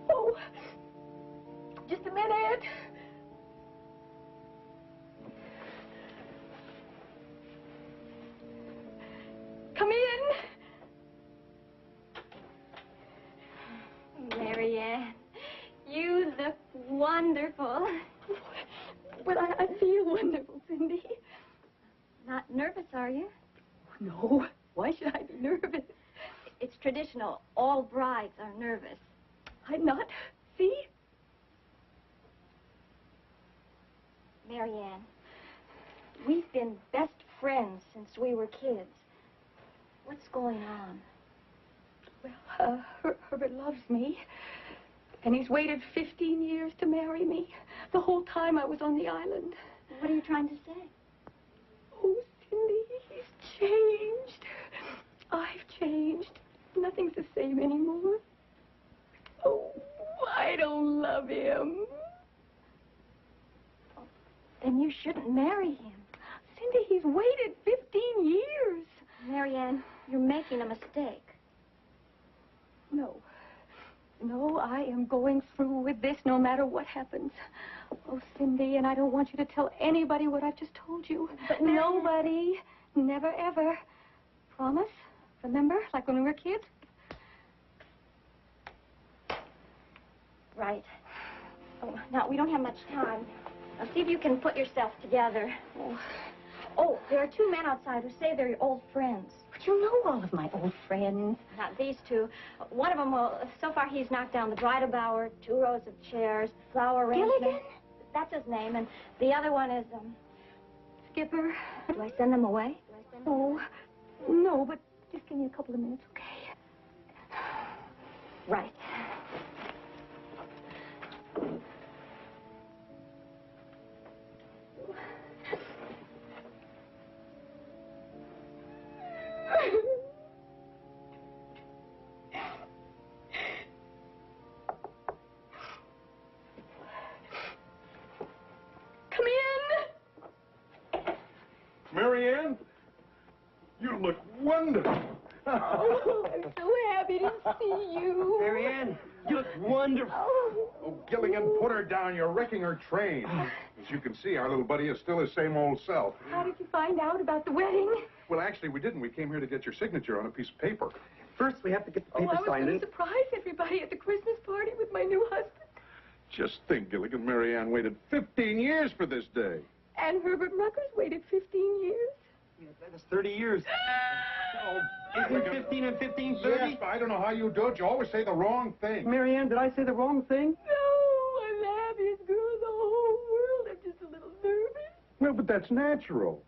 Oh, just a minute. Come in. Marianne, you look wonderful. Well, I feel wonderful, Cindy. Not nervous, are you? No, why should I be nervous? It's traditional. All brides are nervous. I'm not. See? Marianne, we've been best friends since we were kids. What's going on? Well, Herbert loves me. And he's waited 15 years to marry me. The whole time I was on the island. What are you trying to say? Oh, Cindy, he's changed. I've changed. Nothing's the same anymore. Oh, I don't love him. Then you shouldn't marry him. Cindy, he's waited 15 years. Marianne, you're making a mistake. No. No, I am going through with this no matter what happens. Oh, Cindy, and I don't want you to tell anybody what I've just told you. But nobody, never ever. Promise? Remember, like when we were kids? Right. Oh, now, we don't have much time. Now, see if you can put yourself together. Oh, there are two men outside who say they're your old friends. But you know all of my old friends. Not these two. One of them, well, so far he's knocked down the bridal bower, 2 rows of chairs, flower arrangement. Gilligan? That's his name. And the other one is, Skipper. Do I send them away? Oh, no, but just give me a couple of minutes, okay? Right. Come in. Marianne, you look wonderful. Oh, I'm so happy to see you. Marianne, you look wonderful. Oh, Gilligan, put her down. You're wrecking her train. As you can see, our little buddy is still his same old self. How did you find out about the wedding? Well, actually, we didn't. We came here to get your signature on a piece of paper. First, we have to get the Oh, paper I was signed. going to surprise everybody at the Christmas party with my new husband. Just think, Gilligan, Marianne waited 15 years for this day. And Herbert Rucker's waited 15 years. That's 30 years. Isn't 15 and 15 30? Yes, but I don't know how you do it. You always say the wrong thing. Marianne, did I say the wrong thing? No, I'm the happiest girl in the whole world. I'm just a little nervous. Well, but that's natural.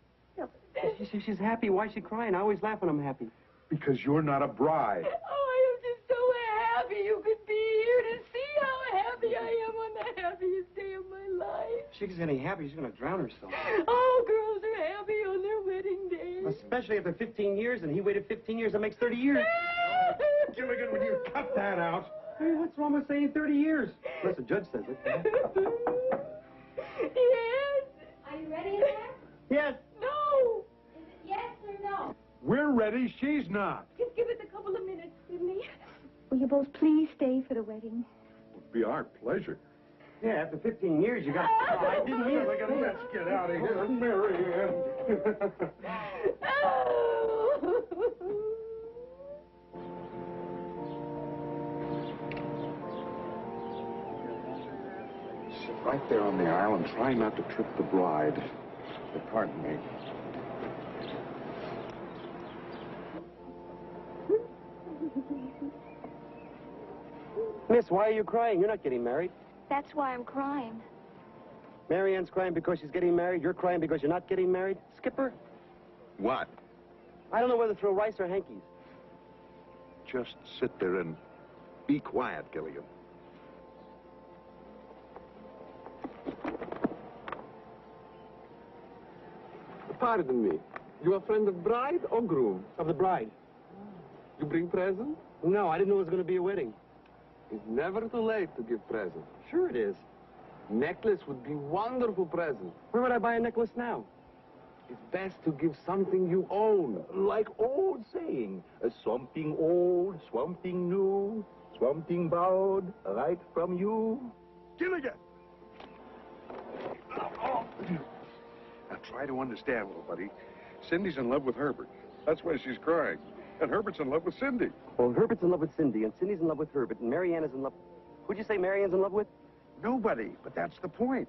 She's happy. Why is she crying? I always laugh when I'm happy. Because you're not a bride. Oh, I am just so happy you could be here to see how happy I am on the happiest day of my life. If she's getting happy, she's going to drown herself. Oh, girls are happy on their wedding day. Especially after 15 years, and he waited 15 years. That makes 30 years. Gilligan, when you cut that out. Hey, what's wrong with saying 30 years? Unless the judge says it. Yes. Are you ready in there? Yes. No. Is it yes or no? We're ready. She's not. Just give us a couple of minutes, Sidney. Will you both please stay for the wedding? It'd be our pleasure. Yeah, after 15 years, you got to... Oh, I didn't mean it. Gilligan, let's get out of here. Marianne. Sit right there on the aisle and try not to trip the bride. Pardon me. Miss, why are you crying? You're not getting married. That's why I'm crying. Marianne's crying because she's getting married. You're crying because you're not getting married. Skipper, What? I don't know whether to throw rice or hankies. Just sit there and be quiet, Gilligan. Pardon me. You a friend of bride or groom? Of the bride. You bring present? No, I didn't know it was going to be a wedding. It's never too late to give present. Sure it is. Necklace would be wonderful present. Where would I buy a necklace now? It's best to give something you own. Like old saying, something old, something new, something borrowed right from you. Gilligan! Now try to understand, little buddy. Cindy's in love with Herbert. That's why she's crying. And Herbert's in love with Cindy. Well, Herbert's in love with Cindy, and Cindy's in love with Herbert, and Marianne is in love... Who'd you say Marianne's in love with? Nobody, but that's the point.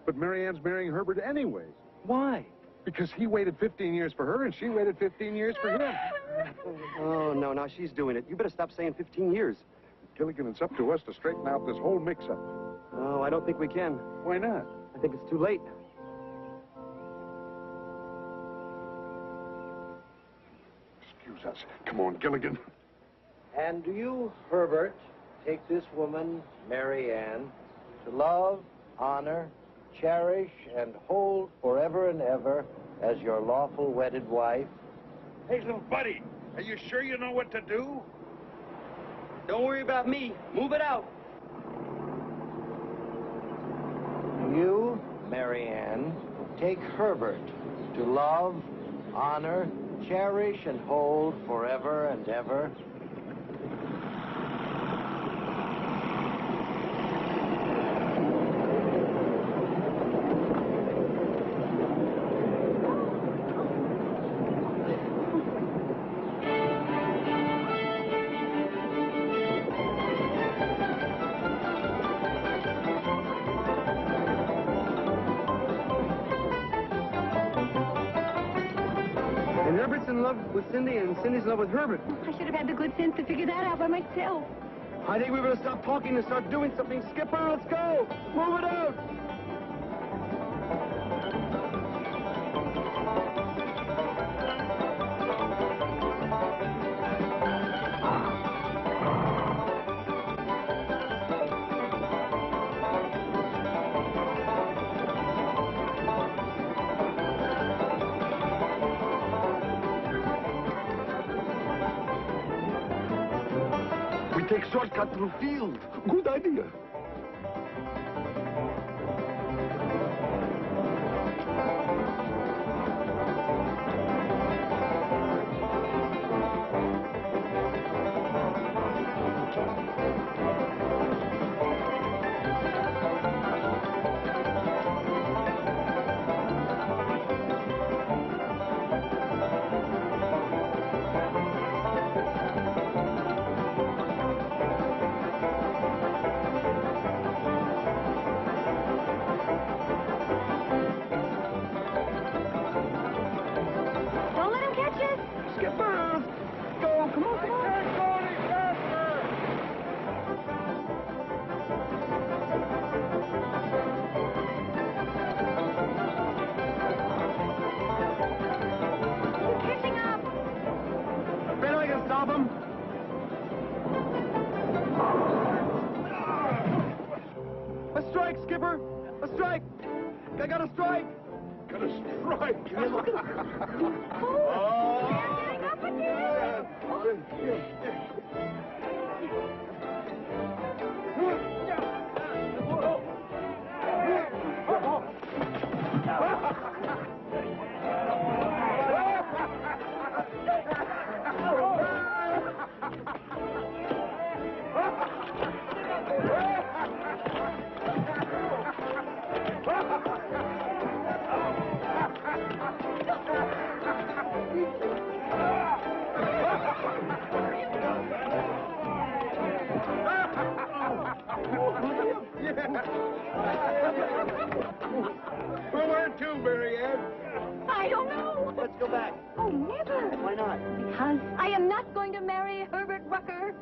But Marianne's marrying Herbert anyways. Why? Because he waited 15 years for her, and she waited 15 years for him. Oh, no, now she's doing it. You better stop saying 15 years. Gilligan, it's up to us to straighten out this whole mix-up. Oh, I don't think we can. Why not? I think it's too late. Excuse us. Come on, Gilligan. And do you, Herbert, take this woman, Marianne, to love, honor, cherish, and hold forever and ever as your lawful wedded wife? Hey, little buddy, are you sure you know what to do? Don't worry about me. Move it out. You, Marianne, take Herbert to love, honor, cherish, and hold forever and ever. And Herbert's in in love with Cindy, and Cindy's in love with Herbert. I should have had the good sense to figure that out by myself. I think we better stop talking and start doing something. Skipper, let's go! Move it out! Take shortcut through field. Good idea. Skipper! A strike! I got a strike! Got a strike! Oh! Getting up again! Where to, Mary Ann? I don't know. Let's go back. Oh, never. Why not? Because I am not going to marry Herbert Rucker.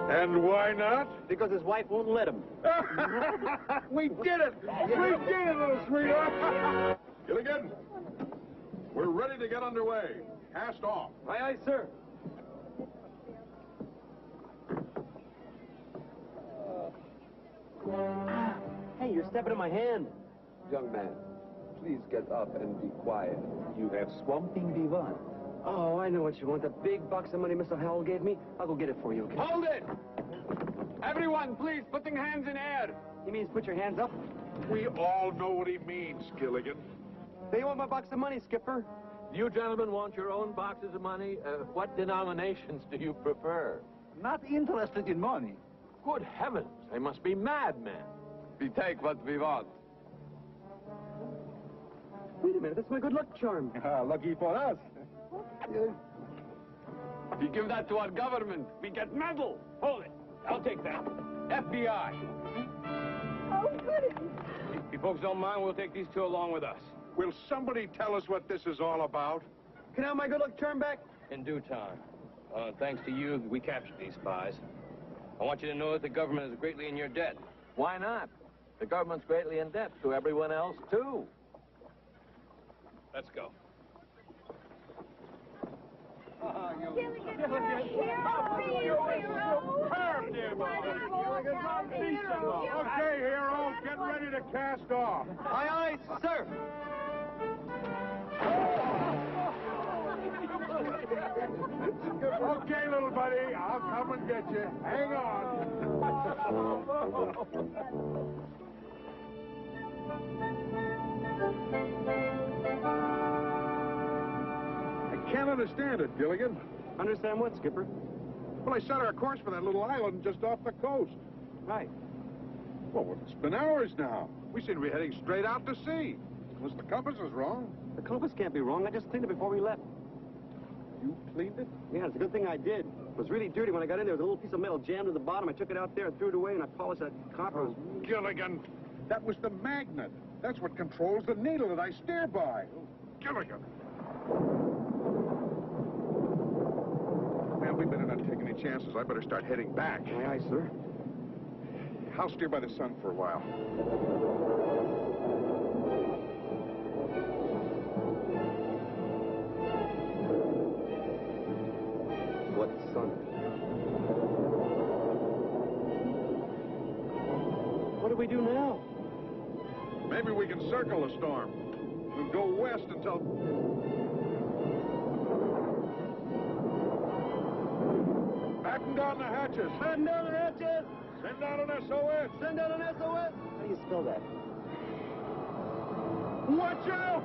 And why not? Because his wife won't let him. We did it! We did it, little sweetheart! Gilligan, we're ready to get underway. Cast off. Aye, aye, sir. Hey, you're stepping in my hand. Young man, please get up and be quiet. You have swamping divan. Oh, I know what you want. The big box of money Mr. Howell gave me. I'll go get it for you, okay? Hold it! Everyone, please, putting hands in air. He means put your hands up. We all know what he means, Gilligan. They want my box of money, Skipper. You gentlemen want your own boxes of money? What denominations do you prefer? Not interested in money. Good heavens, they must be madmen. We take what we want. Wait a minute, that's my good luck charm. Lucky for us. We give that to our government. We get medal. Hold it. I'll take that. FBI. Oh, goody. If you folks don't mind, we'll take these two along with us. Will somebody tell us what this is all about? Can I have my good luck charm back? In due time. Thanks to you, we captured these spies. I want you to know that the government is greatly in your debt. Why not? The government's greatly in debt to everyone else, too. Let's go. Gilligan, you're a hero. Superb, dear boy. Okay, hero, get ready to cast off. Aye, aye, sir. Okay, little buddy, I'll come and get you. Hang on. I can't understand it, Gilligan. Understand what, Skipper? Well, I set our course for that little island just off the coast. Right. Well, it's been hours now. We seem to be heading straight out to sea. Unless the compass is wrong. The compass can't be wrong. I just cleaned it before we left. You cleaned it? Yeah, it's a good thing I did. It was really dirty when I got in there. There was a little piece of metal jammed to the bottom. I took it out there and threw it away, and I polished that copper. Oh, Gilligan, That was the magnet. That's what controls the needle that I steer by. Oh, Gilligan. Well, we better not take any chances. I better start heading back. Aye, aye, sir. I'll steer by the sun for a while. What sun? What do we do now? Maybe we can circle the storm. We'll go west until... Batten down the hatches. Batten down the hatches. Send out an SOS. Send out an SOS. How do you spell that? Watch out!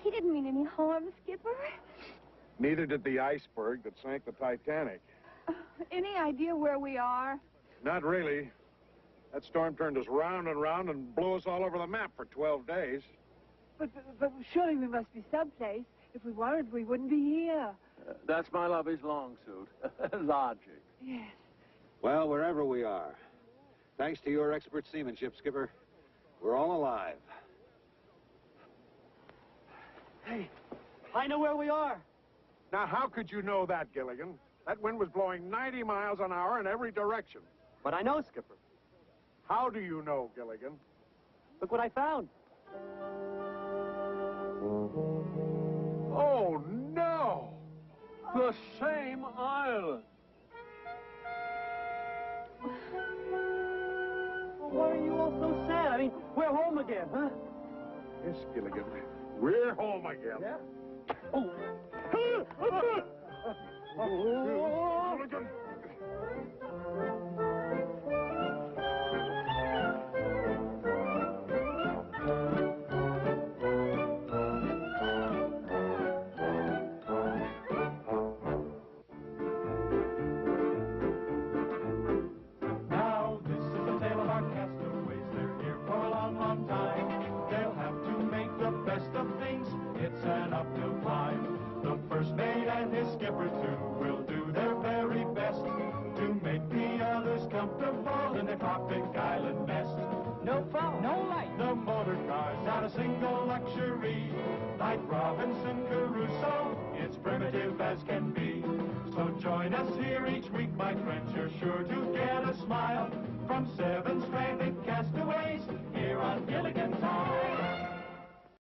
He didn't mean any harm, Skipper. Neither did the iceberg that sank the Titanic. Any idea where we are? Not really. That storm turned us round and round and blew us all over the map for 12 days. But surely we must be someplace. If we weren't, we wouldn't be here. That's my lovey's long suit. Logic. Yes. Well, wherever we are, thanks to your expert seamanship, Skipper, we're all alive. Hey, I know where we are. Now, how could you know that, Gilligan? That wind was blowing 90 miles an hour in every direction. But I know, Skipper. How do you know, Gilligan? Look what I found. Oh, no! The same island. Well, why are you all so sad? I mean, we're home again, huh? Yes, Gilligan. We're home again. Yeah? Oh. Gilligan. Now, this is the tale of our castaways. They're here for a long, long time. They'll have to make the best of things. It's an uphill climb. The first mate and his skipper, too, will do their very best to make the others comfortable in their tropic island nest. No phone, no light. The motor car's not a single luxury. Like Robinson Crusoe, it's primitive as can be. So join us here each week, my friends. You're sure to get a smile from 7 stranded castaways here on Gilligan's Island.